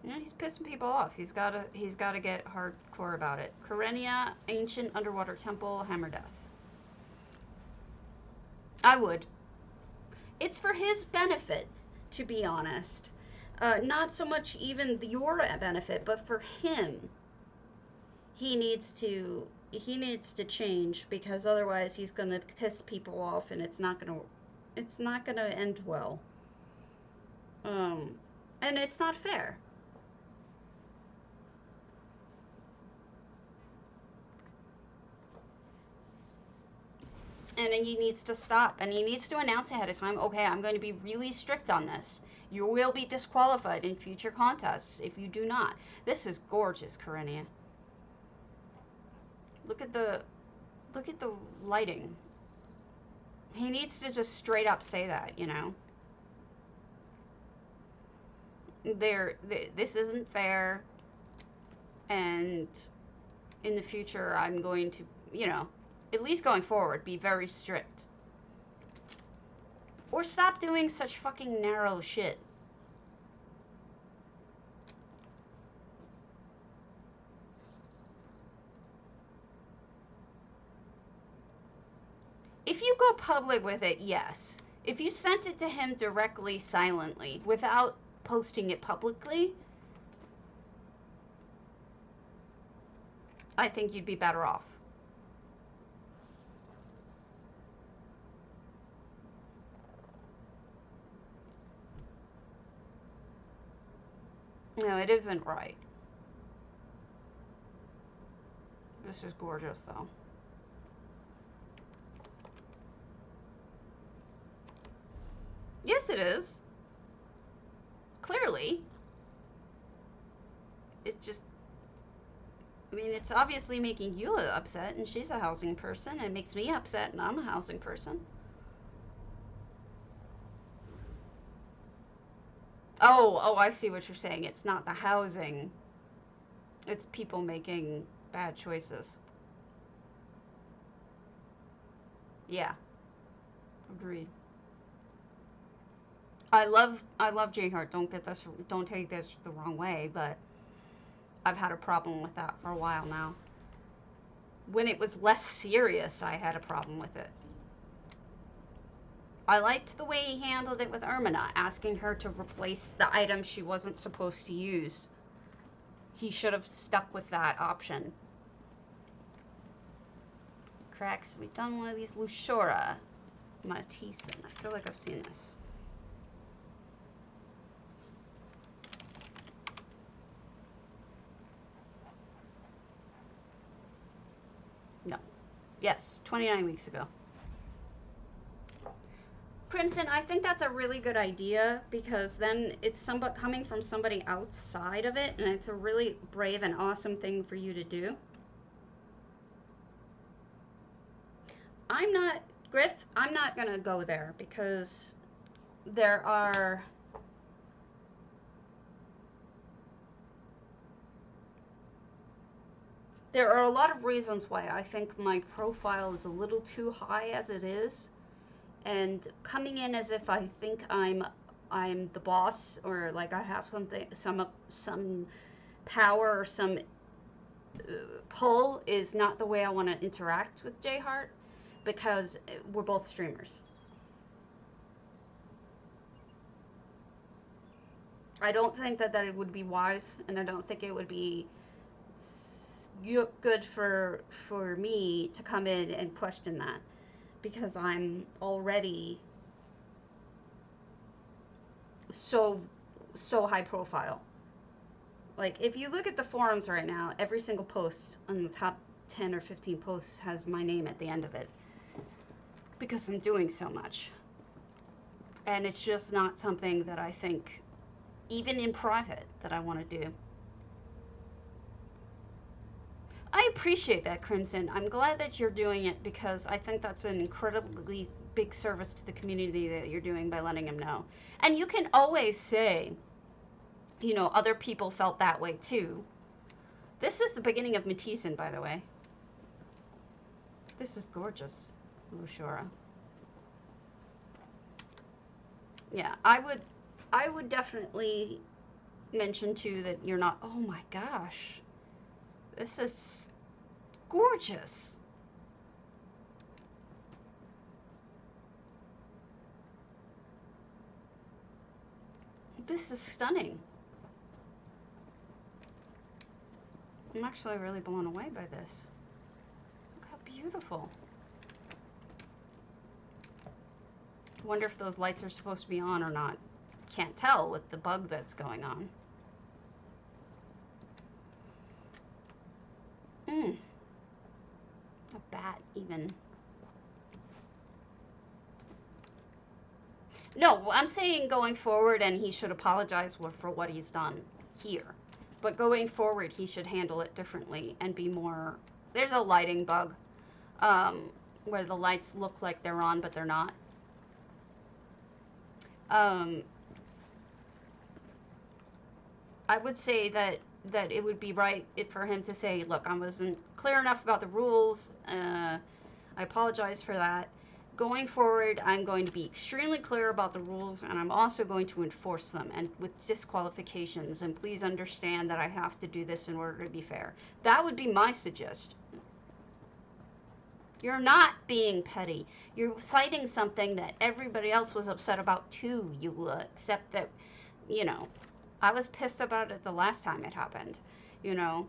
Yeah, he's pissing people off. He's gotta get hardcore about it. Karenia, ancient underwater temple, Hammerdeath. I would. It's for his benefit, to be honest. Not so much even your benefit, but for him. He needs to change, because otherwise he's gonna piss people off, and it's not gonna end well. And it's not fair. And he needs to stop, and he needs to announce ahead of time, okay, I'm going to be really strict on this. You will be disqualified in future contests if you do not. This is gorgeous, Karenia. Look at the lighting. He needs to just straight up say that, you know. This isn't fair, and in the future I'm going to, you know, at least going forward, be very strict. Or stop doing such fucking narrow shit. If you go public with it, yes. If you sent it to him directly, silently, without posting it publicly, I think you'd be better off. No, it isn't right. This is gorgeous, though. Yes, it is. Clearly. It's just... I mean, it's obviously making you upset, and she's a housing person. It makes me upset, and I'm a housing person. Oh, I see what you're saying. It's not the housing. It's people making bad choices. Yeah. Agreed. I love J-Heart. Don't take this the wrong way, but I've had a problem with that for a while now. When it was less serious, I had a problem with it. I liked the way he handled it with Ermina, asking her to replace the item she wasn't supposed to use. He should have stuck with that option. Cracks, we've done one of these. Lushora. Matthiessen. I feel like I've seen this. No. Yes, 29 weeks ago. Crimson, I think that's a really good idea, because then it's coming from somebody outside of it, and it's a really brave and awesome thing for you to do. Griff, I'm not gonna go there, because there are a lot of reasons why I think my profile is a little too high as it is. And coming in as if I think I'm the boss, or like I have some power or some pull, is not the way I want to interact with J-Heart, because we're both streamers. I don't think that it would be wise, and I don't think it would be good for me to come in and question that, because I'm already so high profile. Like, if you look at the forums right now, every single post on the top 10 or 15 posts has my name at the end of it, because I'm doing so much. And it's just not something that I think, even in private, that I want to do. I appreciate that, Crimson. I'm glad that you're doing it, because I think that's an incredibly big service to the community that you're doing by letting them know. And you can always say, you know, other people felt that way too. This is the beginning of Matthiessen, by the way. This is gorgeous, Lushora. Yeah, I would definitely mention too that you're not, oh my gosh, this is gorgeous. This is stunning. I'm actually really blown away by this. Look how beautiful. Wonder if those lights are supposed to be on or not. Can't tell with the bug that's going on. A bat even. No, I'm saying going forward, and he should apologize for what he's done here. But going forward, he should handle it differently and be more... There's a lighting bug where the lights look like they're on, but they're not. I would say that it would be right for him to say, look, I wasn't clear enough about the rules. I apologize for that. Going forward, I'm going to be extremely clear about the rules, and I'm also going to enforce them, and with disqualifications. And please understand that I have to do this in order to be fair. That would be my suggestion. You're not being petty. You're citing something that everybody else was upset about too, Eula, except that, you know, I was pissed about it the last time it happened. You know,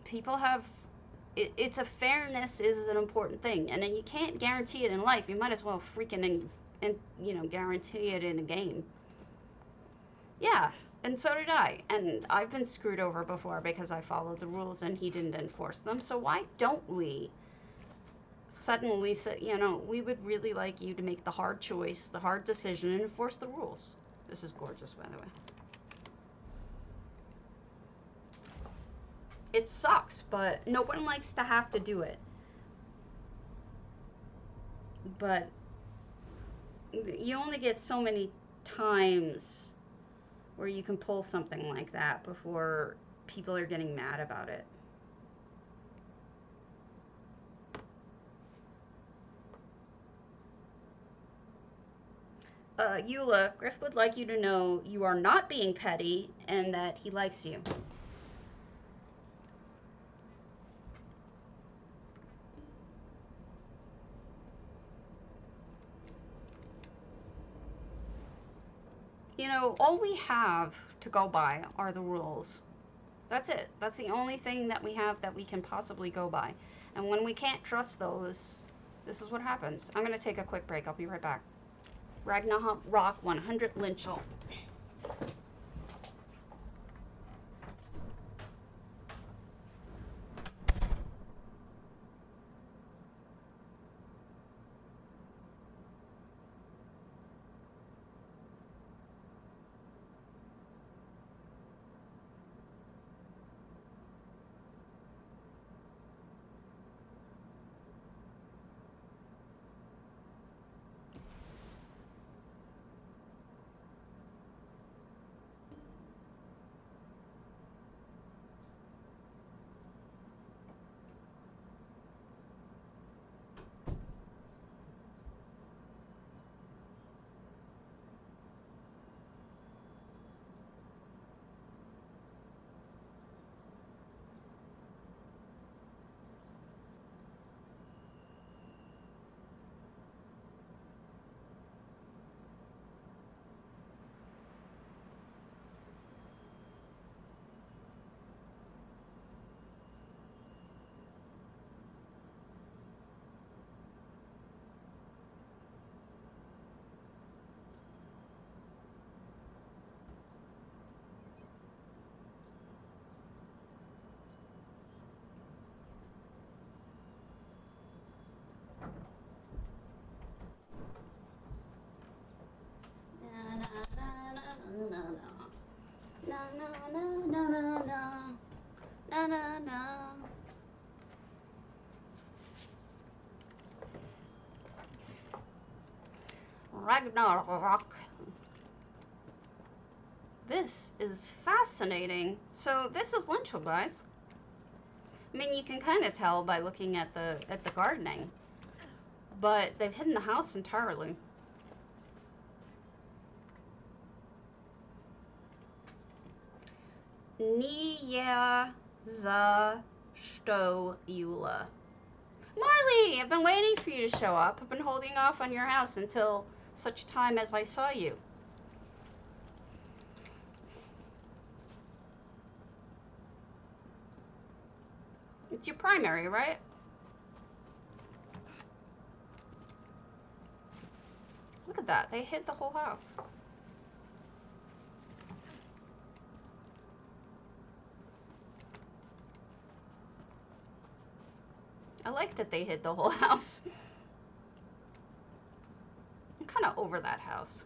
people have... It's a fairness is an important thing, and then you can't guarantee it in life. You might as well freaking, you know, guarantee it in a game. Yeah, and so did I. And I've been screwed over before because I followed the rules and he didn't enforce them. So why don't we suddenly say, you know, we would really like you to make the hard choice, the hard decision, and enforce the rules. This is gorgeous, by the way. It sucks, but no one likes to have to do it. But you only get so many times where you can pull something like that before people are getting mad about it. Eula, Griff would like you to know you are not being petty and that he likes you. You know, all we have to go by are the rules. That's it. That's the only thing that we have that we can possibly go by. And when we can't trust those, this is what happens. I'm going to take a quick break. I'll be right back. Ragnarok 100 linchal. Ragnarok. This is fascinating. So this is linchal, guys. I mean, you can kind of tell by looking at the gardening, but they've hidden the house entirely. Nia za sto Eula. Marley, I've been waiting for you to show up. I've been holding off on your house until such time as I saw you. It's your primary, right? Look at that. They hid the whole house. I like that they hid the whole house. I'm kind of over that house.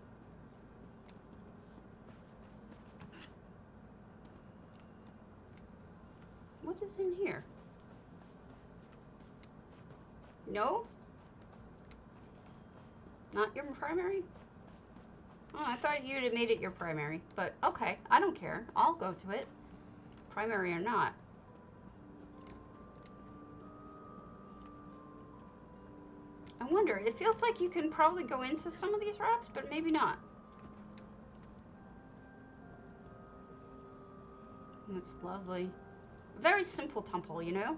What is in here? No? Not your primary? Oh, I thought you'd have made it your primary. But, okay, I don't care. I'll go to it. Primary or not. I wonder, it feels like you can probably go into some of these rocks, but maybe not. That's lovely. Very simple temple, you know?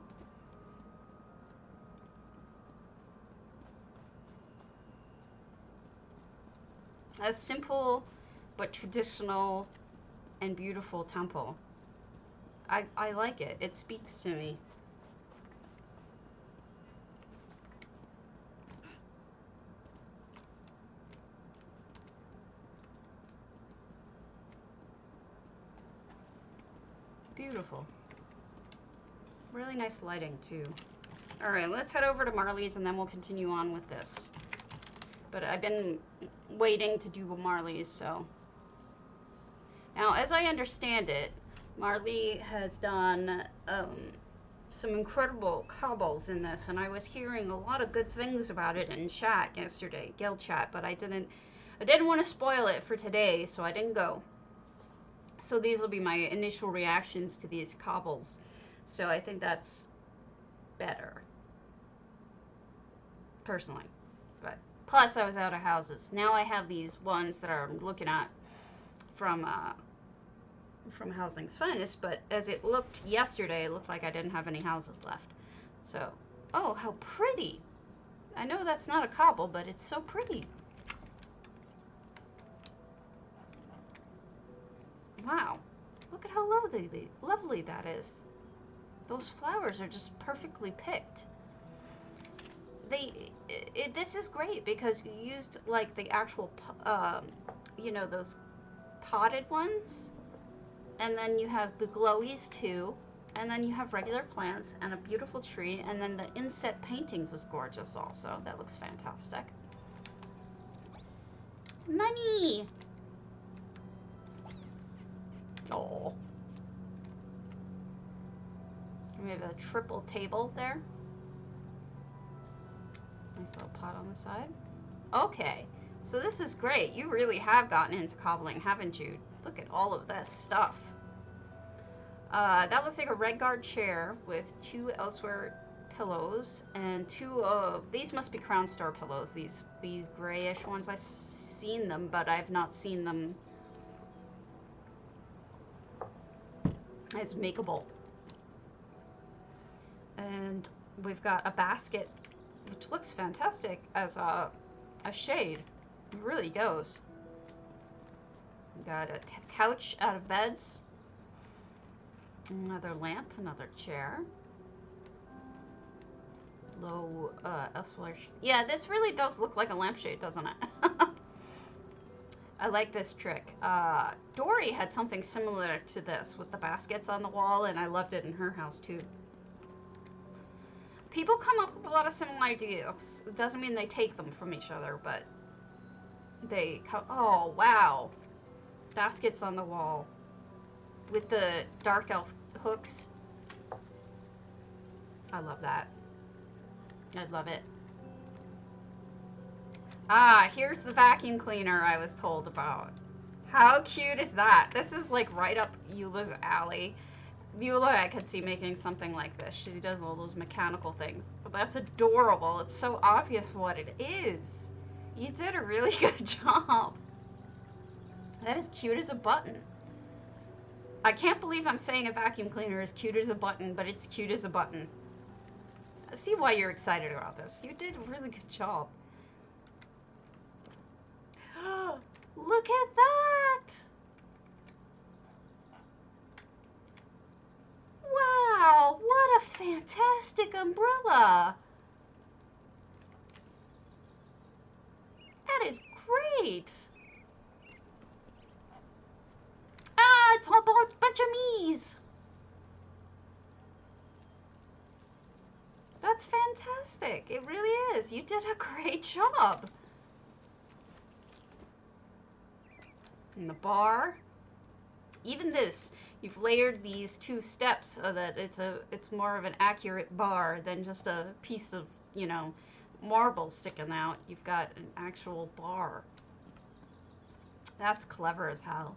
A simple but traditional and beautiful temple. I like it. It speaks to me. Beautiful. Really nice lighting too. All right, let's head over to Marley's and then we'll continue on with this. But I've been waiting to do Marley's, so. Now, as I understand it, Marley has done some incredible cobbles in this, and I was hearing a lot of good things about it in chat yesterday, guild chat, but I didn't want to spoil it for today, so I didn't go. So these will be my initial reactions to these cobbles. So I think that's better, personally. But plus, I was out of houses. Now I have these ones that I'm looking at from Housing's Finest. But as it looked yesterday, it looked like I didn't have any houses left. So, oh, how pretty! I know that's not a cobble, but it's so pretty. Wow, look at how lovely that is. Those flowers are just perfectly picked. This is great because you used like the actual, you know, those potted ones, and then you have the glowies too, and then you have regular plants and a beautiful tree, and then the inset paintings is gorgeous also. That looks fantastic. Money! Oh. We have a triple table there. Nice little pot on the side. Okay, so this is great. You really have gotten into cobbling, haven't you? Look at all of this stuff. That looks like a red guard chair with 2 elsewhere pillows and 2 of these must be Crown Star pillows. These grayish ones. I've seen them, but I've not seen them as makeable. And we've got a basket, which looks fantastic as a shade. It really goes. We got a couch out of beds. Another lamp, another chair. Low elsewhere. Yeah, this really does look like a lampshade, doesn't it? I like this trick. Dory had something similar to this with the baskets on the wall, and I loved it in her house too. People come up with a lot of similar ideas. It doesn't mean they take them from each other, but they come. Oh, wow. Baskets on the wall with the dark elf hooks. I love that. I love it. Ah, here's the vacuum cleaner I was told about. How cute is that? This is like right up Eula's alley. Eula, I could see making something like this. She does all those mechanical things. But that's adorable. It's so obvious what it is. You did a really good job. That is cute as a button. I can't believe I'm saying a vacuum cleaner is cute as a button, but it's cute as a button. I see why you're excited about this. You did a really good job. Look at that! Wow, what a fantastic umbrella! That is great! Ah, it's a bunch of me's! That's fantastic. It really is. You did a great job. And the bar. Even this, you've layered these 2 steps so that it's more of an accurate bar than just a piece of, you know, marble sticking out. You've got an actual bar. That's clever as hell.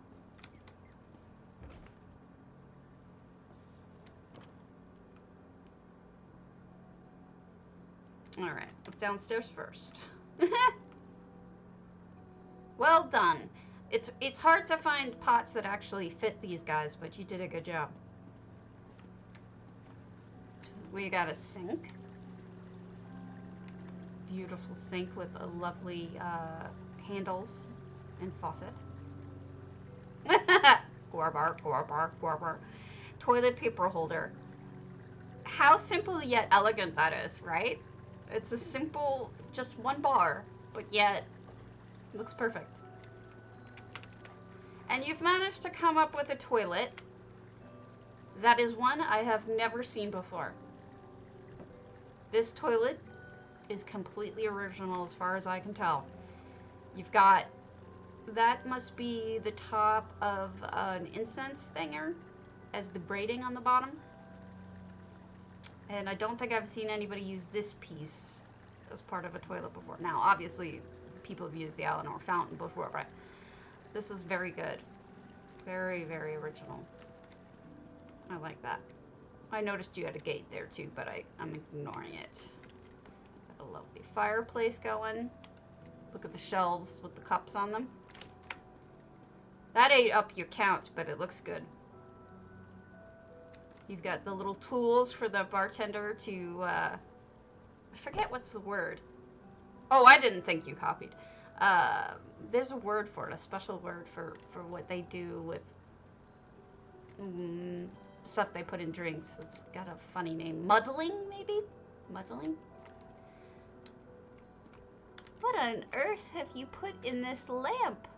Alright, downstairs first. Well done. It's hard to find pots that actually fit these guys, but you did a good job. We got a sink. Beautiful sink with a lovely handles and faucet. Gorbar, gorbar, gorbar. Toilet paper holder. How simple yet elegant that is, right? It's a simple, just 1 bar, but yet it looks perfect. And you've managed to come up with a toilet. That is one I have never seen before. This toilet is completely original as far as I can tell. You've got, that must be the top of an incense thinger as the braiding on the bottom. And I don't think I've seen anybody use this piece as part of a toilet before. Now, obviously, people have used the Elinhir fountain before, but this is very good. Very, very original. I like that. I noticed you had a gate there too, but I'm ignoring it. Got a lovely fireplace going. Look at the shelves with the cups on them. That ate up your count, but it looks good. You've got the little tools for the bartender to, I forget what's the word. Oh, I didn't think you copied. There's a word for it, a special word for what they do with stuff they put in drinks. It's got a funny name. Muddling, maybe? Muddling? What on earth have you put in this lamp?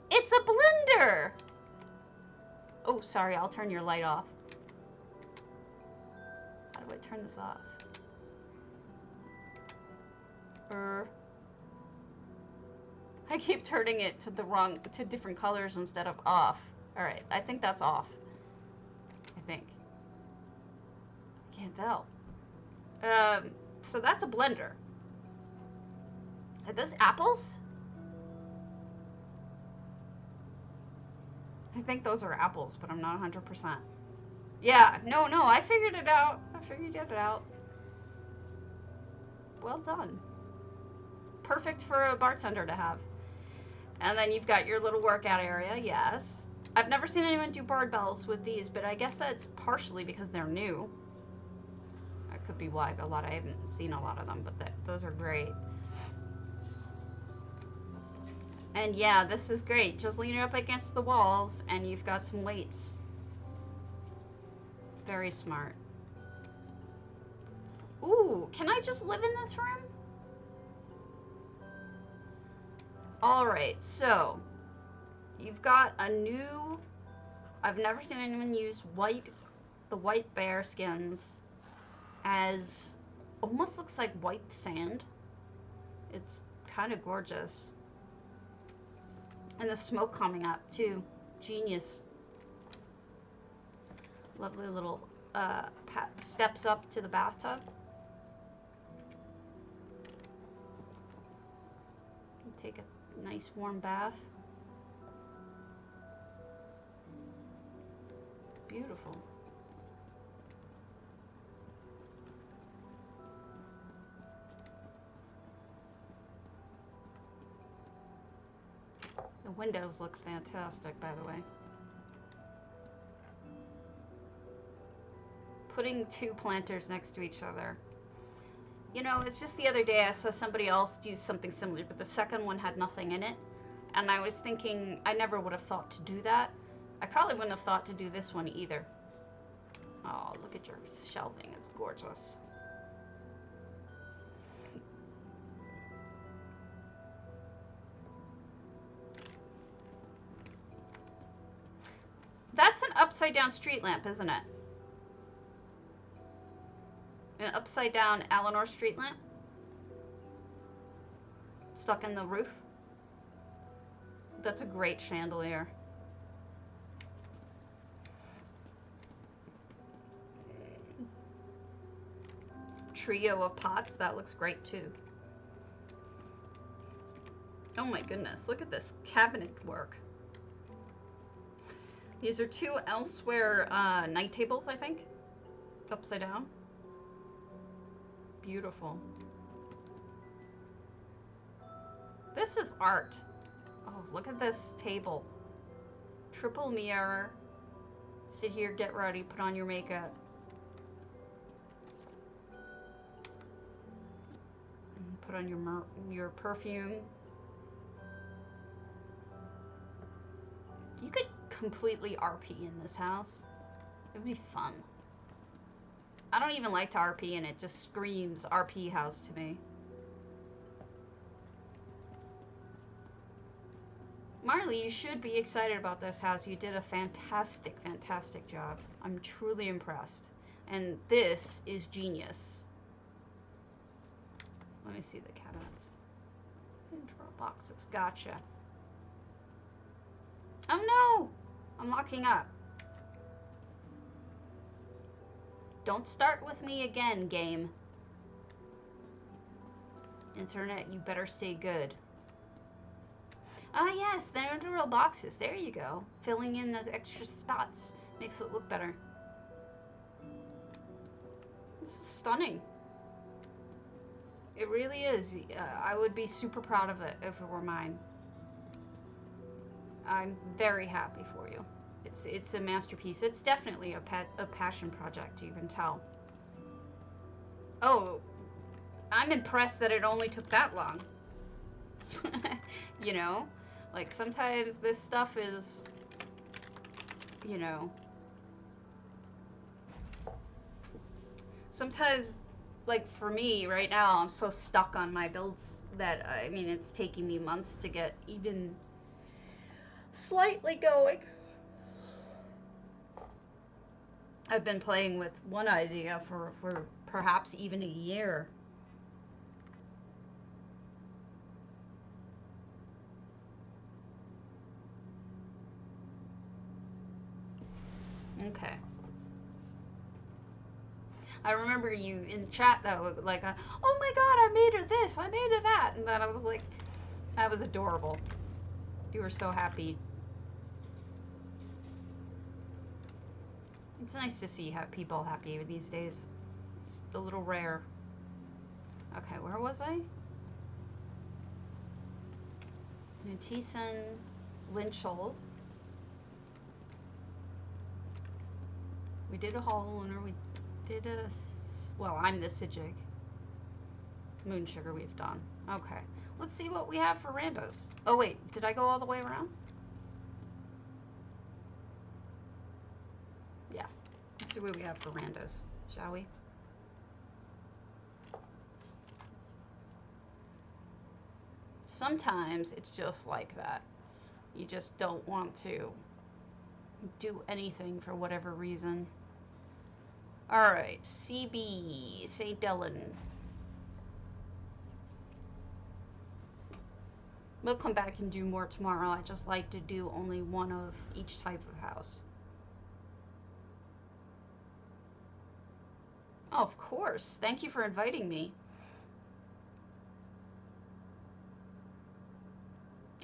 It's a blender! Oh, sorry, I'll turn your light off. How do I turn this off? I keep turning it to to different colors instead of off. Alright, I think that's off. I think. I can't tell. So that's a blender. Are those apples? I think those are apples, but I'm not 100%. Yeah, no, I figured it out. I figured it out. Well done. Perfect for a bartender to have. And then you've got your little workout area, yes. I've never seen anyone do barbells with these, but I guess that's partially because they're new. That could be why I haven't seen a lot of them, but those are great. And yeah, this is great. Just lean it up against the walls and you've got some weights. Very smart. Ooh, can I just live in this room? Alright, so you've got a new, I've never seen anyone use the white bear skins as, almost looks like white sand. It's kind of gorgeous. And the smoke coming up too. Genius. Lovely little steps up to the bathtub. Take a nice warm bath. Beautiful. windows look fantastic, by the way. Putting 2 planters next to each other. You know, it's just the other day I saw somebody else do something similar, but the second one had nothing in it. And I was thinking, I never would have thought to do that. I probably wouldn't have thought to do this one either. Oh, look at your shelving. It's gorgeous. That's an upside down street lamp, isn't it? An upside down Elinhir street lamp? Stuck in the roof? That's a great chandelier. Trio of pots, that looks great too. Oh my goodness, look at this cabinet work. These are 2 elsewhere night tables, I think. Upside down. Beautiful. This is art. Oh, look at this table. Triple mirror. Sit here, get ready, put on your makeup. And put on your perfume. You could completely RP in this house. It would be fun. I don't even like to RP, and it just screams RP house to me. Marley, you should be excited about this house. You did a fantastic, fantastic job. I'm truly impressed. And this is genius. Let me see the cabinets. Drawer boxes. Gotcha. Oh no! I'm locking up. Don't start with me again, game. Internet, you better stay good. Ah, yes, they're individual boxes. There you go. Filling in those extra spots makes it look better. This is stunning. It really is. I would be super proud of it if it were mine. I'm very happy for you. It's a masterpiece. It's definitely a passion project, you can tell. Oh, I'm impressed that it only took that long. You know? Like, sometimes this stuff is, you know... Sometimes, like, for me, right now, I'm so stuck on my builds that, I mean, it's taking me months to get even slightly going. I've been playing with one idea for perhaps even a year. Okay. I remember you in chat though, like, oh my god, I made her this, I made her that, and then I was like, that was adorable. You were so happy. It's nice to see people happy these days. It's a little rare. Okay, where was I? Matthiessen, linchal. We did a hall owner. We did a... Well, I'm the Psijic. Moonsugar we've done. Okay. Let's see what we have for randos. Oh, wait. Did I go all the way around? Yeah. Let's see what we have for randos, shall we? Sometimes it's just like that. You just don't want to do anything for whatever reason. Alright, CB, St. Delyn. We'll come back and do more tomorrow. I just like to do only one of each type of house. Oh, of course. Thank you for inviting me.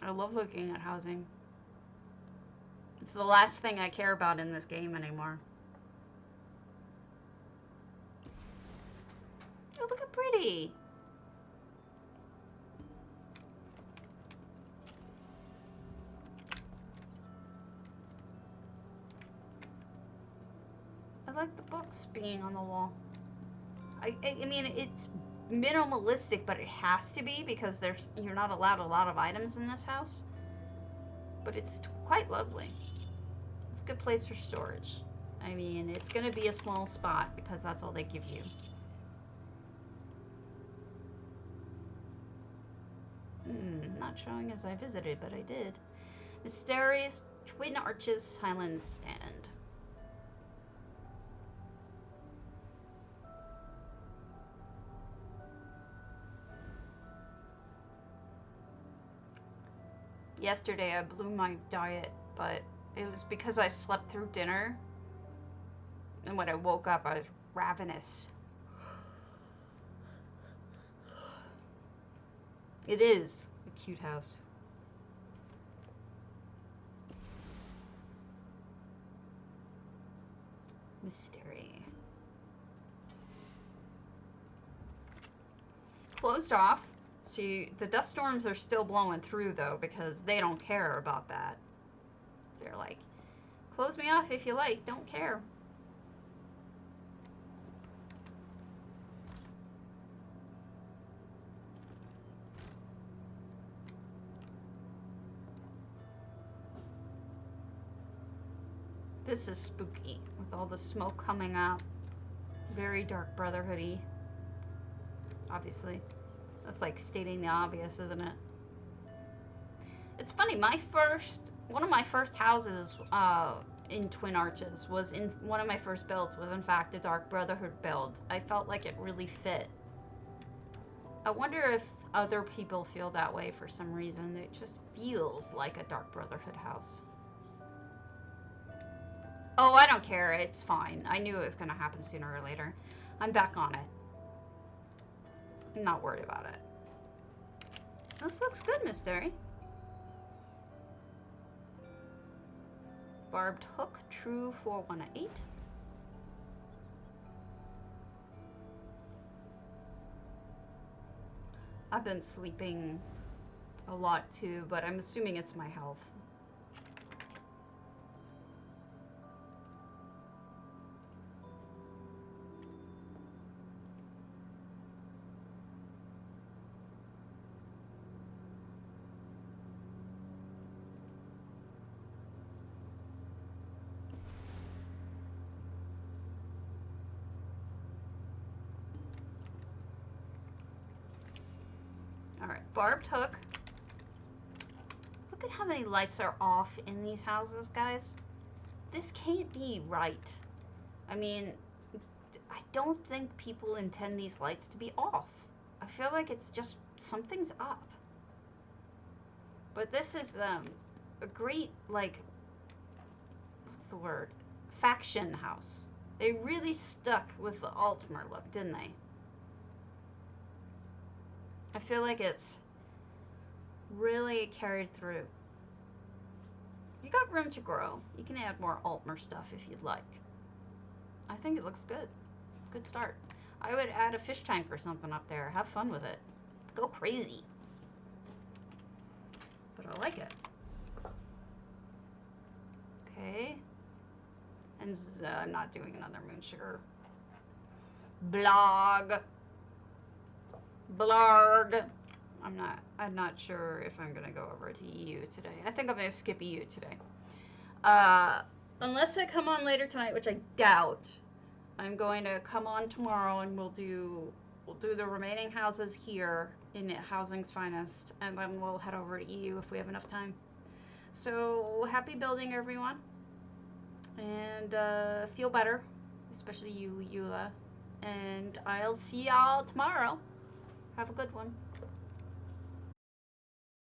I love looking at housing. It's the last thing I care about in this game anymore. Oh, look how pretty. like the books being on the wall. I mean, it's minimalistic, but it has to be because you're not allowed a lot of items in this house. But it's quite lovely. It's a good place for storage. I mean, it's going to be a small spot because that's all they give you. Not showing as I visited, but I did. Mistaerie Twin Arches Highland Stand. Yesterday I blew my diet, but it was because I slept through dinner. And when I woke up, I was ravenous. It is a cute house. Mistaerie. Closed off. The dust storms are still blowing through, though, because they don't care about that. They're like, close me off if you like, don't care. This is spooky, with all the smoke coming out. Very Dark Brotherhood-y. Obviously. That's like stating the obvious, isn't it? It's funny, one of my first houses in Twin Arches was in one of my first builds was in fact a Dark Brotherhood build. I felt like it really fit. I wonder if other people feel that way for some reason. It just feels like a Dark Brotherhood house. Oh, I don't care. It's fine. I knew it was going to happen sooner or later. I'm back on it. I'm not worried about it. This looks good, Mistaerie. Barbed hook, true 4118. I've been sleeping a lot too, but I'm assuming it's my health. Alright, barbed hook. Look at how many lights are off in these houses, guys. This can't be right. I mean, I don't think people intend these lights to be off. I feel like it's just something's up. But this is a great, like, what's the word? Faction house. They really stuck with the Altmer look, didn't they? I feel like it's really carried through. You got room to grow. You can add more Altmer stuff if you'd like. I think it looks good. Good start. I would add a fish tank or something up there. Have fun with it. Go crazy. But I like it. Okay. And I'm not doing another Moonsugar. Blarg. I'm not sure if I'm gonna go over to EU today. I think I'm gonna skip EU today. Unless I come on later tonight, which I doubt. I'm going to come on tomorrow and we'll do the remaining houses here in Housing's Finest, and then we'll head over to EU if we have enough time. So happy building, everyone, and feel better, especially you, Eula, and I'll see y'all tomorrow. Have a good one.